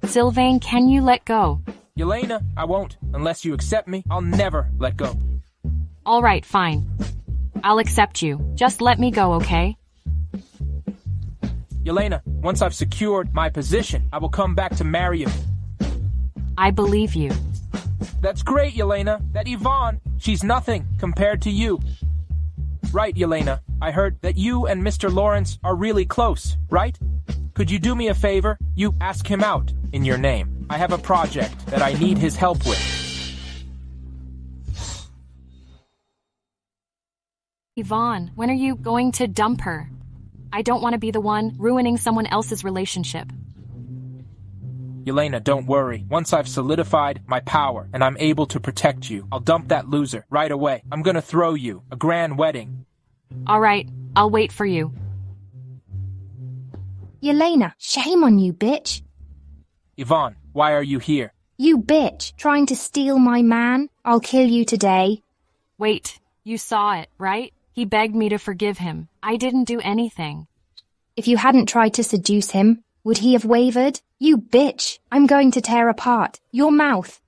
Silvan, can you let go? Yelena, I won't. Unless you accept me, I'll never let go. All right, fine. I'll accept you. Just let me go, okay? Yelena, once I've secured my position, I will come back to marry you. I believe you. That's great, Yelena. That Yvonne, she's nothing compared to you. Right, Yelena. I heard that you and Mr. Lawrence are really close, right? Could you do me a favor? You ask him out in your name. I have a project that I need his help with. Yvonne, when are you going to dump her? I don't want to be the one ruining someone else's relationship. Yelena, don't worry. Once I've solidified my power and I'm able to protect you, I'll dump that loser right away. I'm gonna throw you a grand wedding. All right, I'll wait for you. Yelena, shame on you, bitch. Yvonne, why are you here? You bitch, trying to steal my man? I'll kill you today. Wait, you saw it, right? He begged me to forgive him. I didn't do anything. If you hadn't tried to seduce him, would he have wavered? You bitch, I'm going to tear apart your mouth.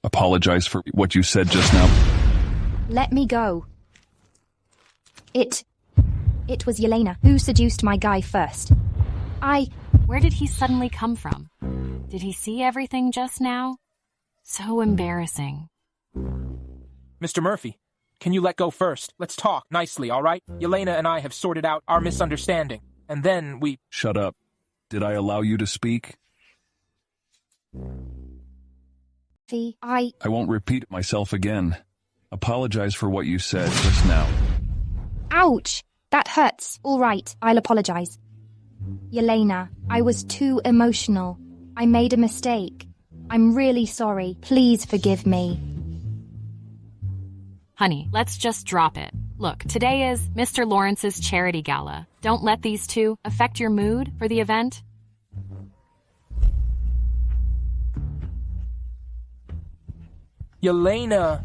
Apologize for what you said just now. Let me go. It was Yelena who seduced my guy first. Where did he suddenly come from? Did he see everything just now? So embarrassing. Mr. Murphy, can you let go first? Let's talk nicely, all right? Yelena and I have sorted out our misunderstanding, and then we... Shut up. Did I allow you to speak? I won't repeat myself again. Apologize for what you said just now. Ouch! That hurts. All right, I'll apologize. Yelena, I was too emotional. I made a mistake. I'm really sorry. Please forgive me. Honey, let's just drop it. Look, today is Mr. Lawrence's charity gala. Don't let these two affect your mood for the event. Yelena.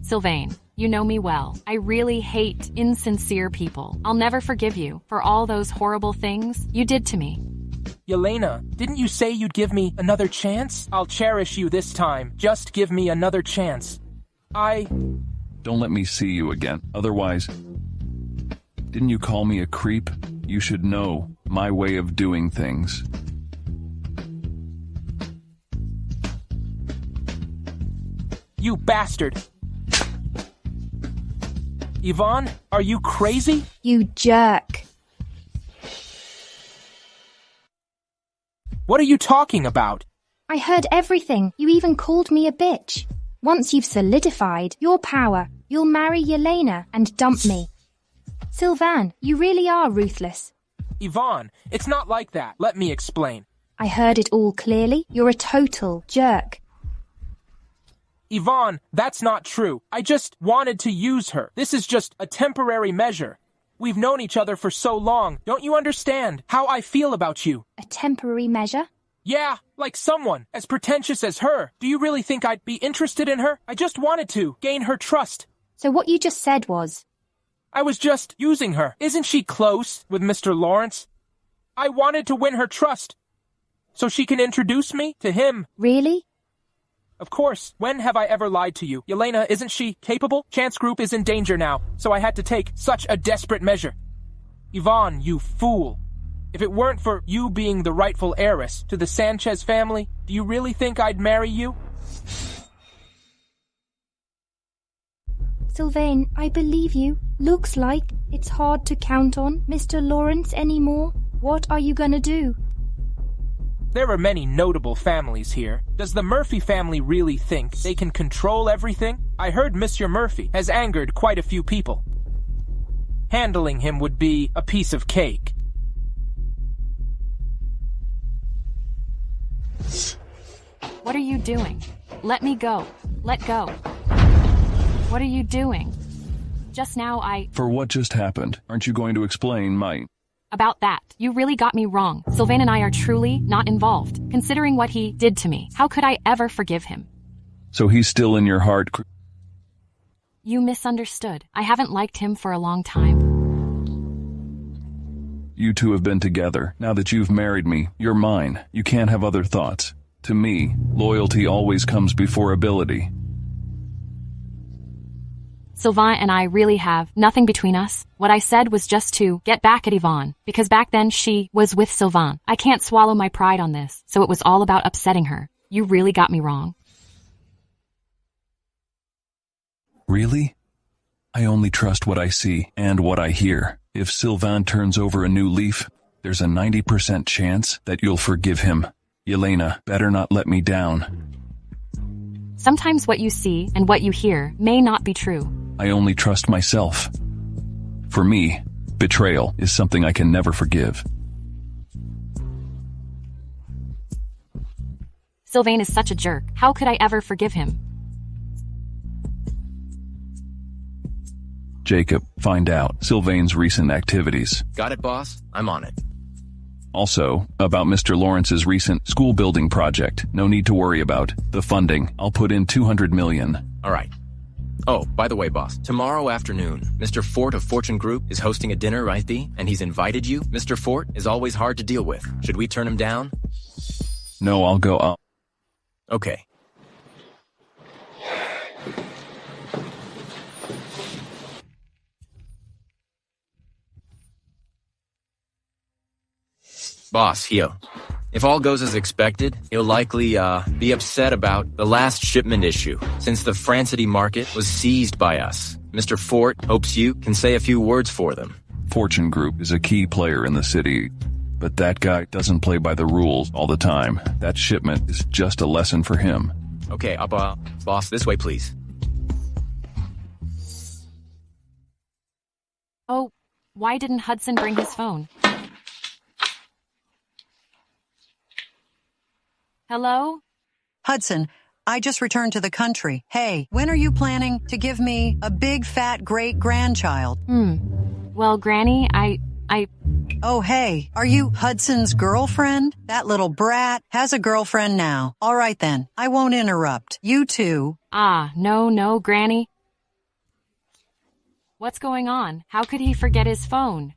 Silvan, you know me well. I really hate insincere people. I'll never forgive you for all those horrible things you did to me. Yelena, didn't you say you'd give me another chance? I'll cherish you this time. Just give me another chance. Don't let me see you again. Otherwise, didn't you call me a creep? You should know my way of doing things. You bastard. Yvonne, are you crazy? You jerk. What are you talking about? I heard everything. You even called me a bitch. Once you've solidified your power, you'll marry Yelena and dump me. Silvan, you really are ruthless. Yvonne, it's not like that. Let me explain. I heard it all clearly. You're a total jerk. Yvonne, that's not true. I just wanted to use her. This is just a temporary measure. We've known each other for so long. Don't you understand how I feel about you? A temporary measure? Yeah, like someone as pretentious as her. Do you really think I'd be interested in her? I just wanted to gain her trust. So what you just said was? I was just using her. Isn't she close with Mr. Lawrence? I wanted to win her trust so she can introduce me to him. Really? Of course. When have I ever lied to you? Yelena, isn't she capable? Chance Group is in danger now, so I had to take such a desperate measure. Yvonne, you fool. If it weren't for you being the rightful heiress to the Sanchez family, do you really think I'd marry you? Silvan, I believe you. Looks like it's hard to count on Mr. Lawrence anymore. What are you gonna do? There are many notable families here. Does the Murphy family really think they can control everything? I heard Monsieur Murphy has angered quite a few people. Handling him would be a piece of cake. What are you doing? Let me go. Let go. What are you doing? Just now For what just happened? Aren't you going to explain my... About that, you really got me wrong. Silvan and I are truly not involved. Considering what he did to me, how could I ever forgive him? So he's still in your heart? You misunderstood. I haven't liked him for a long time. You two have been together. Now that you've married me, you're mine. You can't have other thoughts. To me, loyalty always comes before ability. Silvan and I really have nothing between us. What I said was just to get back at Yvonne, because back then she was with Silvan. I can't swallow my pride on this, so it was all about upsetting her. You really got me wrong. Really? I only trust what I see and what I hear. If Silvan turns over a new leaf, there's a 90% chance that you'll forgive him. Yelena, better not let me down. Sometimes what you see and what you hear may not be true. I only trust myself. For me, betrayal is something I can never forgive. Silvan is such a jerk. How could I ever forgive him? Jacob, find out Silvan's recent activities. Got it, boss? I'm on it. Also, about Mr. Lawrence's recent school building project. No need to worry about the funding. I'll put in $200 million. All right. Oh, by the way, boss, tomorrow afternoon, Mr. Fort of Fortune Group is hosting a dinner, right, Thee? And he's invited you. Mr. Fort is always hard to deal with. Should we turn him down? No, I'll go up. Okay. Boss, Hio. If all goes as expected, he'll likely, be upset about the last shipment issue, since the Francity market was seized by us. Mr. Fort hopes you can say a few words for them. Fortune Group is a key player in the city, but that guy doesn't play by the rules all the time. That shipment is just a lesson for him. Okay, boss, this way, please. Oh, why didn't Hudson bring his phone? Hello? Hudson, I just returned to the country. Hey, when are you planning to give me a big fat great-grandchild? Well, Granny, I... Oh, hey, are you Hudson's girlfriend? That little brat has a girlfriend now. All right then, I won't interrupt. You two. No, Granny. What's going on? How could he forget his phone?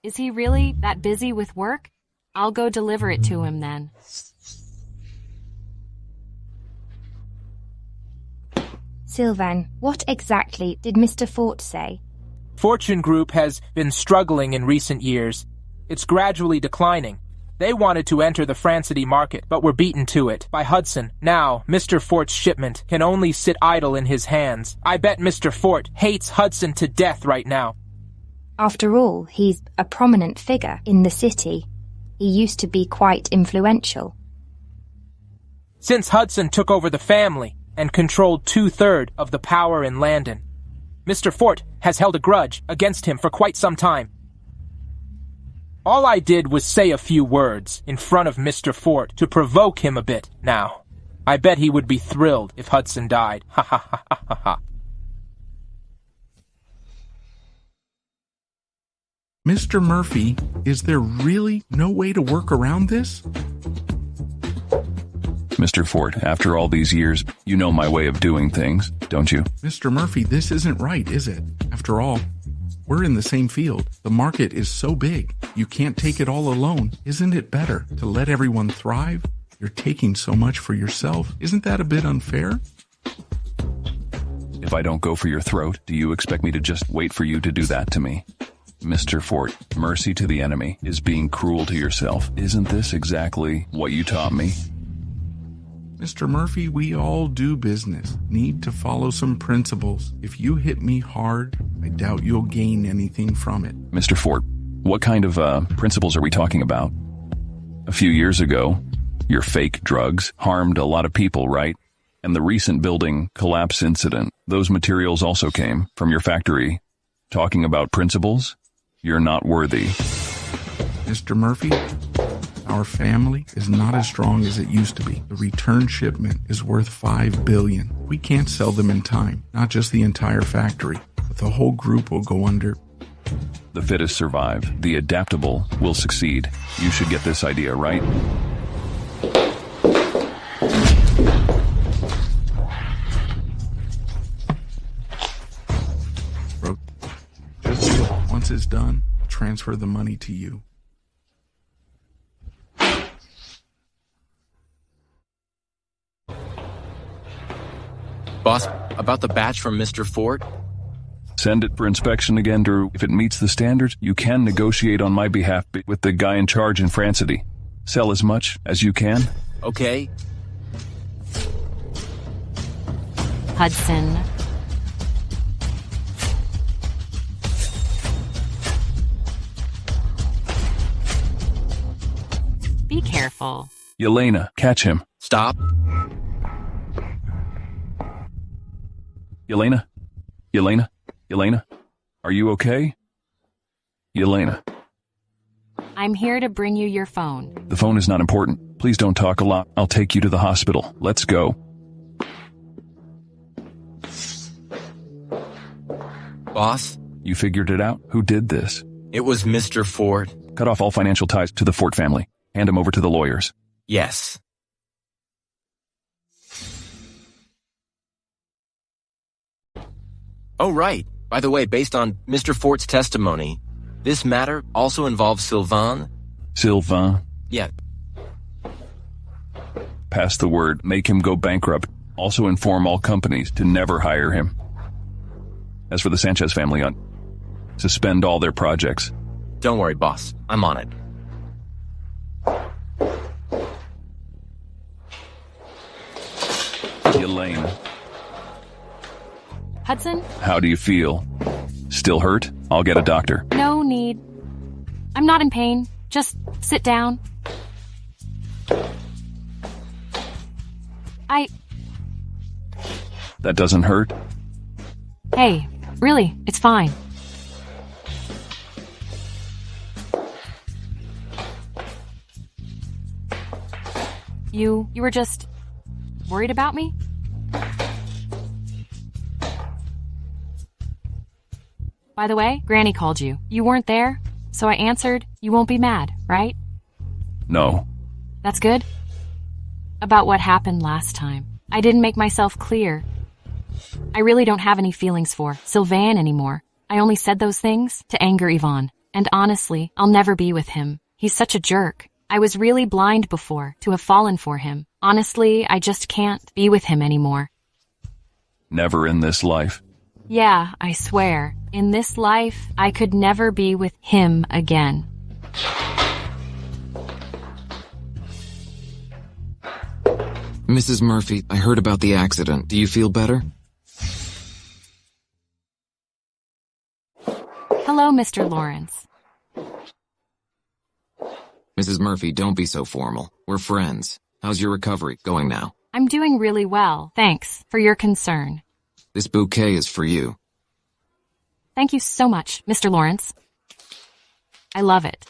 Is he really that busy with work? I'll go deliver it to him then. Silvan, what exactly did Mr. Fort say? Fortune Group has been struggling in recent years. It's gradually declining. They wanted to enter the Francity market, but were beaten to it by Hudson. Now, Mr. Fort's shipment can only sit idle in his hands. I bet Mr. Fort hates Hudson to death right now. After all, he's a prominent figure in the city. He used to be quite influential. Since Hudson took over the family and controlled 2/3 of the power in Landon, Mr. Fort has held a grudge against him for quite some time. All I did was say a few words in front of Mr. Fort to provoke him a bit now. I bet he would be thrilled if Hudson died. Ha ha ha ha ha. Mr. Murphy, is there really no way to work around this? Mr. Fort, after all these years, you know my way of doing things, don't you? Mr. Murphy, this isn't right, is it? After all, we're in the same field. The market is so big. You can't take it all alone. Isn't it better to let everyone thrive? You're taking so much for yourself. Isn't that a bit unfair? If I don't go for your throat, do you expect me to just wait for you to do that to me? Mr. Fort, mercy to the enemy is being cruel to yourself. Isn't this exactly what you taught me? Mr. Murphy, we all do business. Need to follow some principles. If you hit me hard, I doubt you'll gain anything from it. Mr. Fort, what kind of principles are we talking about? A few years ago, your fake drugs harmed a lot of people, right? And the recent building collapse incident, those materials also came from your factory. Talking about principles? You're not worthy. Mr. Murphy, Our family is not as strong as it used to be. The return shipment is worth $5 billion. We can't sell them in time, not just the entire factory, but the whole group will go under. The fittest survive. The adaptable will succeed. You should get this idea, right? Once it's done, transfer the money to you. Boss, about the batch from Mr. Fort? Send it for inspection again, Drew. If it meets the standards, you can negotiate on my behalf with the guy in charge in Francity. Sell as much as you can. Okay. Hudson. Be careful. Yelena, catch him. Stop. Yelena? Yelena? Yelena? Are you okay? Yelena. I'm here to bring you your phone. The phone is not important. Please don't talk a lot. I'll take you to the hospital. Let's go. Boss? You figured it out? Who did this? It was Mr. Fort. Cut off all financial ties to the Fort family. Hand him over to the lawyers. Yes. Oh, right. By the way, based on Mr. Fort's testimony, this matter also involves Silvan. Silvan? Yeah. Pass the word. Make him go bankrupt. Also inform all companies to never hire him. As for the Sanchez family, suspend all their projects. Don't worry, boss. I'm on it. Elaine. Hudson? How do you feel? Still hurt? I'll get a doctor. No need. I'm not in pain. Just sit down. That doesn't hurt? Hey, really, it's fine. You were just worried about me? By the way, Granny called you. You weren't there, so I answered. You won't be mad, right? No. That's good. About what happened last time. I didn't make myself clear. I really don't have any feelings for Silvan anymore. I only said those things to anger Yvonne. And honestly, I'll never be with him. He's such a jerk. I was really blind before to have fallen for him. Honestly, I just can't be with him anymore. Never in this life. Yeah, I swear. In this life, I could never be with him again. Mrs. Murphy, I heard about the accident. Do you feel better? Hello, Mr. Lawrence. Mrs. Murphy, don't be so formal. We're friends. How's your recovery going now? I'm doing really well. Thanks for your concern. This bouquet is for you. Thank you so much, Mr. Lawrence. I love it.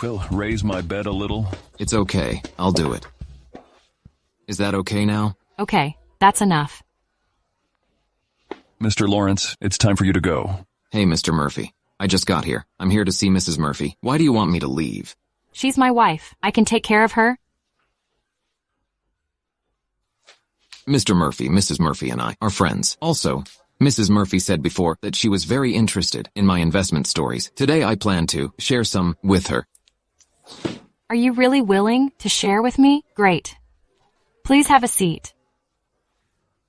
Will raise my bed a little? It's okay. I'll do it. Is that okay now? Okay, that's enough. Mr. Lawrence, it's time for you to go. Hey, Mr. Murphy. I just got here. I'm here to see Mrs. Murphy. Why do you want me to leave? She's my wife. I can take care of her. Mr. Murphy, Mrs. Murphy and I are friends. Also, Mrs. Murphy said before that she was very interested in my investment stories. Today I plan to share some with her. Are you really willing to share with me? Great. Please have a seat.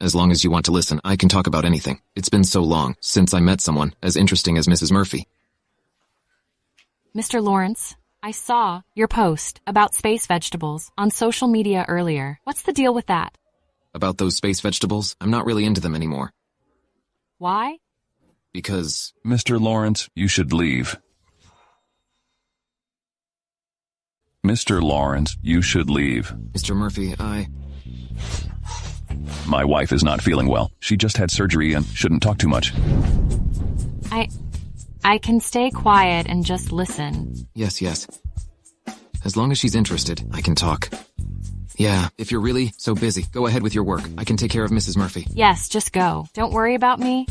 As long as you want to listen, I can talk about anything. It's been so long since I met someone as interesting as Mrs. Murphy. Mr. Lawrence, I saw your post about space vegetables on social media earlier. What's the deal with that? About those space vegetables? I'm not really into them anymore. Why? Because... Mr. Lawrence, you should leave. Mr. Lawrence, you should leave. Mr. Murphy, My wife is not feeling well. She just had surgery and shouldn't talk too much. I I can stay quiet and just listen. Yes. As long as she's interested, I can talk. Yeah, if you're really so busy, go ahead with your work. I can take care of Mrs. Murphy. Yes, just go. Don't worry about me.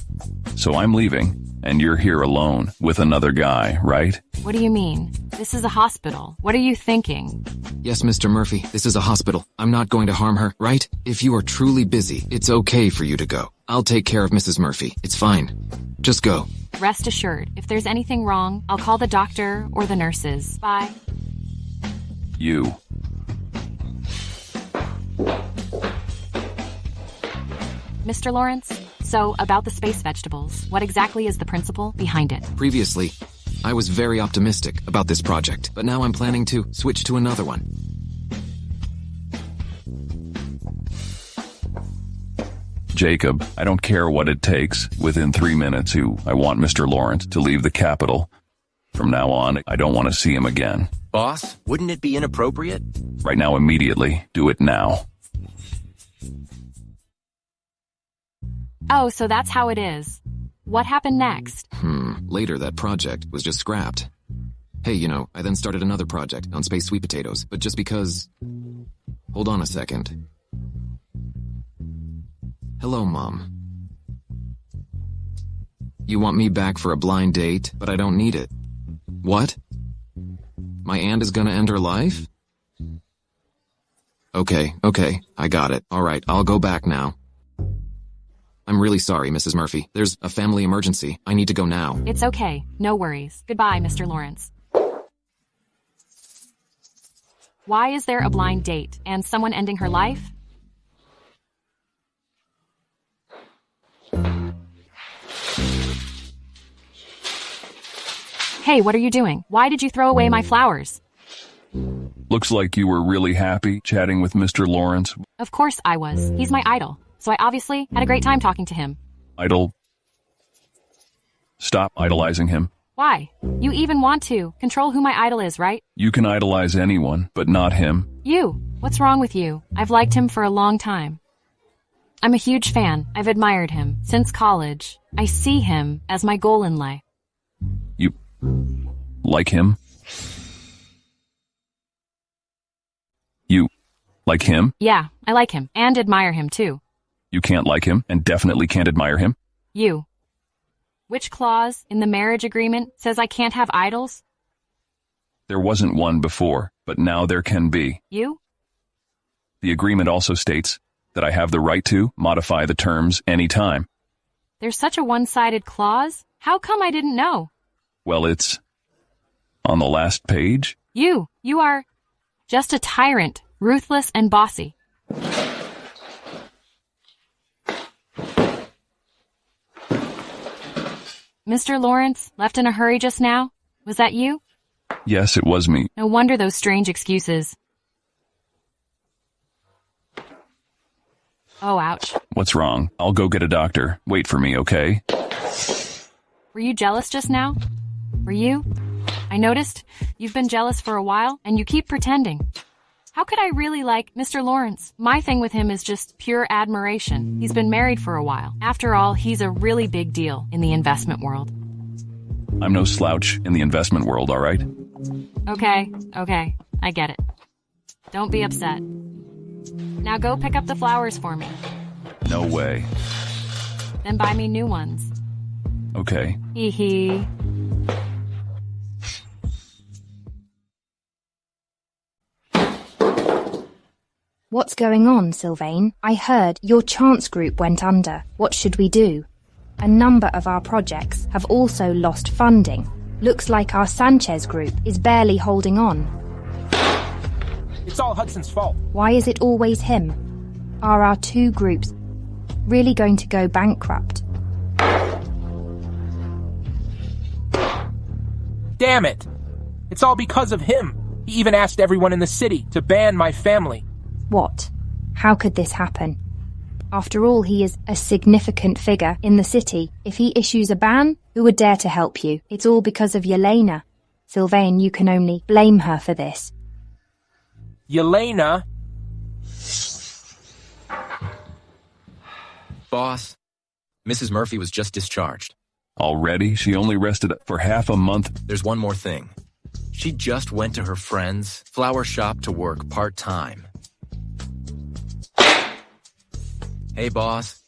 So I'm leaving, and you're here alone with another guy, right? What do you mean? This is a hospital. What are you thinking? Yes, Mr. Murphy, this is a hospital. I'm not going to harm her, right? If you are truly busy, it's okay for you to go. I'll take care of Mrs. Murphy. It's fine. Just go. Rest assured, if there's anything wrong, I'll call the doctor or the nurses. Bye. You. Mr. Lawrence, so about the space vegetables, what exactly is the principle behind it? Previously, I was very optimistic about this project, but now I'm planning to switch to another one. Jacob, I don't care what it takes. Within 3 minutes, I want Mr. Lawrence to leave the capital. From now on, I don't want to see him again. Boss, wouldn't it be inappropriate? Right now, immediately. Do it now. Oh, so that's how it is. What happened next? Later, that project was just scrapped. Hey, I then started another project on space sweet potatoes, but just because... Hold on a second. Hello, Mom. You want me back for a blind date, but I don't need it. What? My aunt is gonna end her life? Okay, I got it. Alright, I'll go back now. I'm really sorry, Mrs. Murphy. There's a family emergency. I need to go now. It's okay. No worries. Goodbye, Mr. Lawrence. Why is there a blind date and someone ending her life? Hey, what are you doing? Why did you throw away my flowers? Looks like you were really happy chatting with Mr. Lawrence. Of course I was. He's my idol. So I obviously had a great time talking to him. Idol? Stop idolizing him. Why? You even want to control who my idol is, right? You can idolize anyone, but not him. You. What's wrong with you? I've liked him for a long time. I'm a huge fan. I've admired him since college. I see him as my goal in life. You like him? You like him? Yeah, I like him and admire him too. You can't like him and definitely can't admire him? You. Which clause in the marriage agreement says I can't have idols? There wasn't one before, but now there can be. You? The agreement also states that I have the right to modify the terms anytime. There's such a one-sided clause? How come I didn't know? Well, it's on the last page. You are just a tyrant, ruthless and bossy. Mr. Lawrence, left in a hurry just now? Was that you? Yes, it was me. No wonder those strange excuses. Oh, ouch. What's wrong? I'll go get a doctor. Wait for me, okay? Were you jealous just now? Were you? I noticed you've been jealous for a while, and you keep pretending. How could I really like Mr. Lawrence? My thing with him is just pure admiration. He's been married for a while. After all, he's a really big deal in the investment world. I'm no slouch in the investment world, all right? Okay, I get it. Don't be upset. Now go pick up the flowers for me. No way. Then buy me new ones. Okay. Hee hee. What's going on, Silvan? I heard your chance group went under. What should we do? A number of our projects have also lost funding. Looks like our Sanchez group is barely holding on. It's all Hudson's fault. Why is it always him? Are our two groups really going to go bankrupt? Damn it! It's all because of him. He even asked everyone in the city to ban my family. What? How could this happen? After all, he is a significant figure in the city. If he issues a ban, who would dare to help you? It's all because of Yelena. Silvan, you can only blame her for this. Yelena? Boss, Mrs. Murphy was just discharged. Already? She only rested for half a month. There's one more thing. She just went to her friend's flower shop to work part-time. Hey, boss.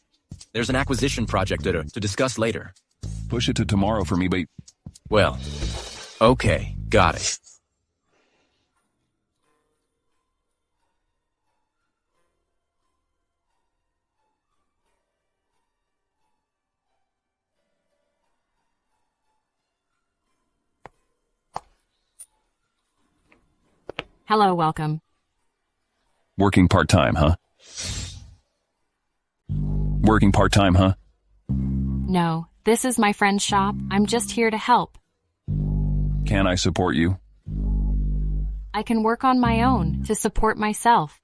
There's an acquisition project to discuss later. Push it to tomorrow for me, but... Well, okay, got it. Hello, welcome. Working part-time, huh? Working part-time, huh? No, this is my friend's shop. I'm just here to help. Can I support you? I can work on my own to support myself.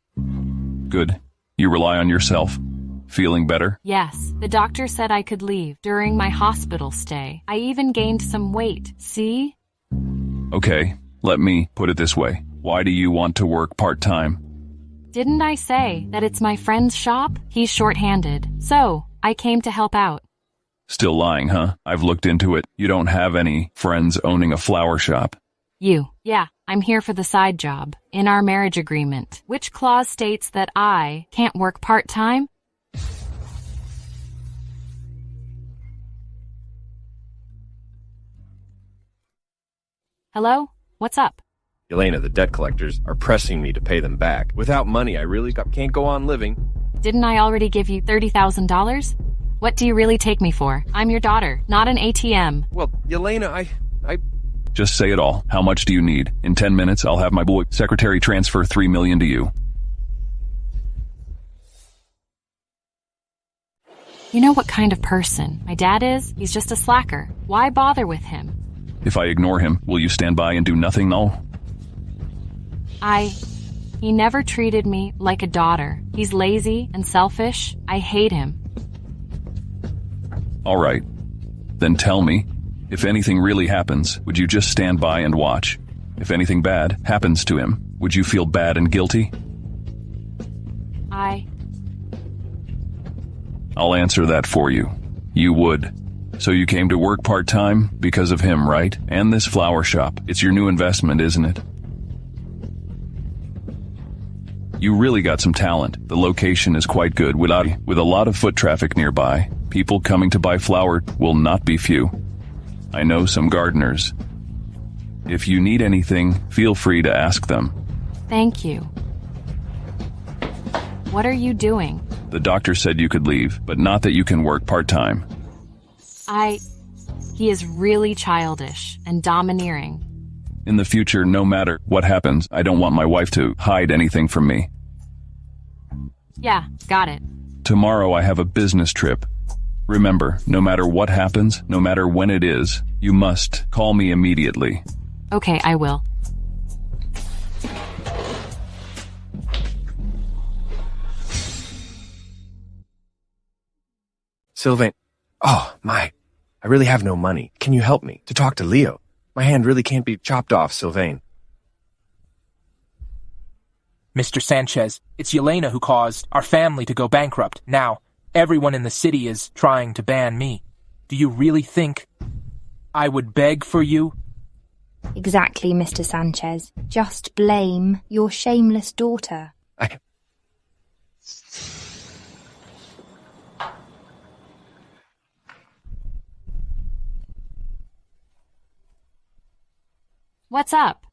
Good. You rely on yourself. Feeling better? Yes, the doctor said I could leave during my hospital stay. I even gained some weight, see? Okay, let me put it this way. Why do you want to work part-time? Didn't I say that it's my friend's shop? He's short-handed, so I came to help out. Still lying, huh? I've looked into it. You don't have any friends owning a flower shop. Yeah, I'm here for the side job. In our marriage agreement, which clause states that I can't work part-time? Hello? What's up? Yelena, the debt collectors are pressing me to pay them back. Without money, I really can't go on living. Didn't I already give you $30,000? What do you really take me for? I'm your daughter, not an ATM. Well, Yelena, I... Just say it all. How much do you need? In 10 minutes, I'll have my boy secretary transfer $3 million to you. You know what kind of person my dad is? He's just a slacker. Why bother with him? If I ignore him, will you stand by and do nothing, though? He never treated me like a daughter. He's lazy and selfish. I hate him. All right. Then tell me, if anything really happens, would you just stand by and watch? If anything bad happens to him, would you feel bad and guilty? I'll answer that for you. You would. So you came to work part-time because of him, right? And this flower shop. It's your new investment, isn't it? You really got some talent. The location is quite good with a lot of foot traffic nearby. People coming to buy flower will not be few. I know some gardeners. If you need anything, feel free to ask them. Thank you. What are you doing? The doctor said you could leave, but not that you can work part-time. He is really childish and domineering. In the future, no matter what happens, I don't want my wife to hide anything from me. Yeah, got it. Tomorrow I have a business trip. Remember, no matter what happens, no matter when it is, you must call me immediately. Okay, I will. Silvan. Oh, my. I really have no money. Can you help me to talk to Leo? My hand really can't be chopped off, Silvan. Mr. Sanchez, it's Yelena who caused our family to go bankrupt. Now, everyone in the city is trying to ban me. Do you really think I would beg for you? Exactly, Mr. Sanchez. Just blame your shameless daughter. What's up?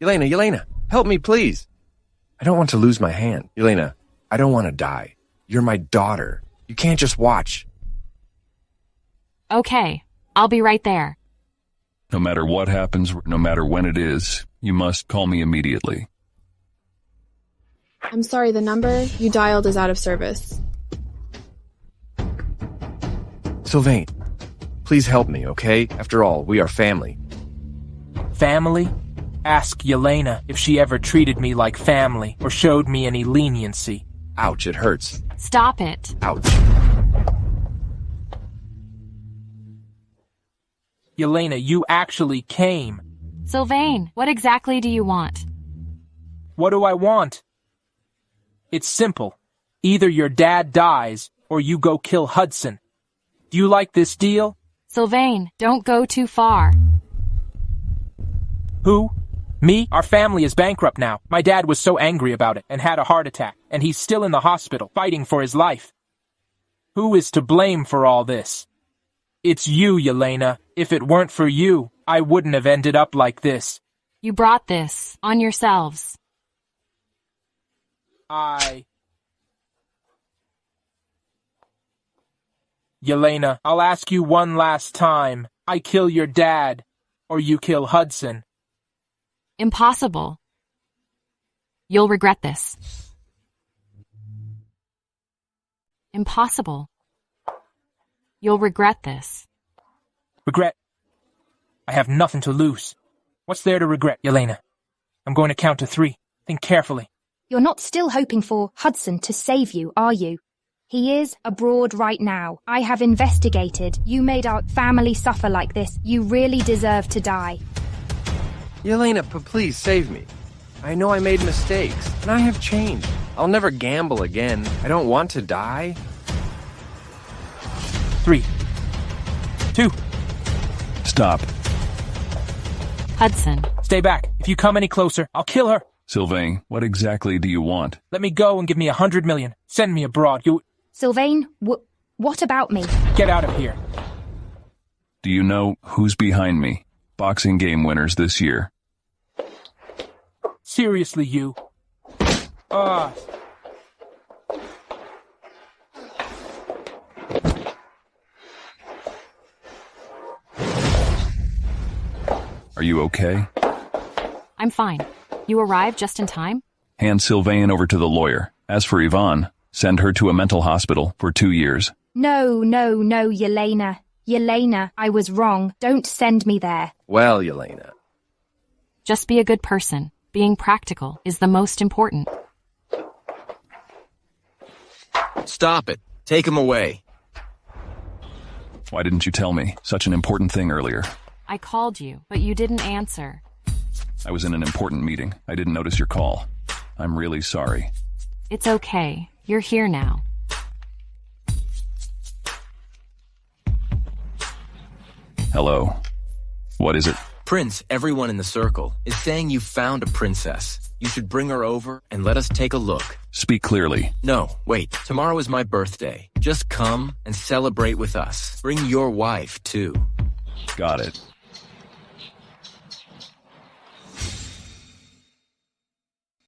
Yelena, help me, please. I don't want to lose my hand. Yelena, I don't want to die. You're my daughter. You can't just watch. Okay, I'll be right there. No matter what happens, no matter when it is, you must call me immediately. I'm sorry, the number you dialed is out of service. Silvan, please help me, okay? After all, we are family. Family? Ask Yelena if she ever treated me like family or showed me any leniency. Ouch, it hurts. Stop it. Ouch. Yelena, you actually came. Silvan, what exactly do you want? What do I want? It's simple. Either your dad dies or you go kill Hudson. Do you like this deal? Sylvain, don't go too far. Who? Me? Our family is bankrupt now. My dad was so angry about it and had a heart attack, and he's still in the hospital, fighting for his life. Who is to blame for all this? It's you, Yelena. If it weren't for you, I wouldn't have ended up like this. You brought this on yourselves. Yelena, I'll ask you one last time. I kill your dad, or you kill Hudson. Impossible. You'll regret this. Impossible. You'll regret this. Regret? I have nothing to lose. What's there to regret, Yelena? I'm going to count to 3. Think carefully. You're not still hoping for Hudson to save you, are you? He is abroad right now. I have investigated. You made our family suffer like this. You really deserve to die. Yelena, please save me. I know I made mistakes, and I have changed. I'll never gamble again. I don't want to die. 3, 2. Stop. Hudson. Stay back. If you come any closer, I'll kill her. Sylvain, what exactly do you want? Let me go and give me 100 million. Send me abroad. Sylvain, what about me? Get out of here. Do you know who's behind me? Boxing game winners this year. Seriously, you. Are you okay? I'm fine. You arrived just in time? Hand Sylvain over to the lawyer. As for Yvonne, send her to a mental hospital for 2 years. No, Yelena. Yelena, I was wrong. Don't send me there. Well, Yelena. Just be a good person. Being practical is the most important. Stop it. Take him away. Why didn't you tell me such an important thing earlier? I called you, but you didn't answer. I was in an important meeting. I didn't notice your call. I'm really sorry. It's okay. You're here now. Hello. What is it? Prince, everyone in the circle, is saying you found a princess. You should bring her over and let us take a look. Speak clearly. No, wait. Tomorrow is my birthday. Just come and celebrate with us. Bring your wife, too. Got it.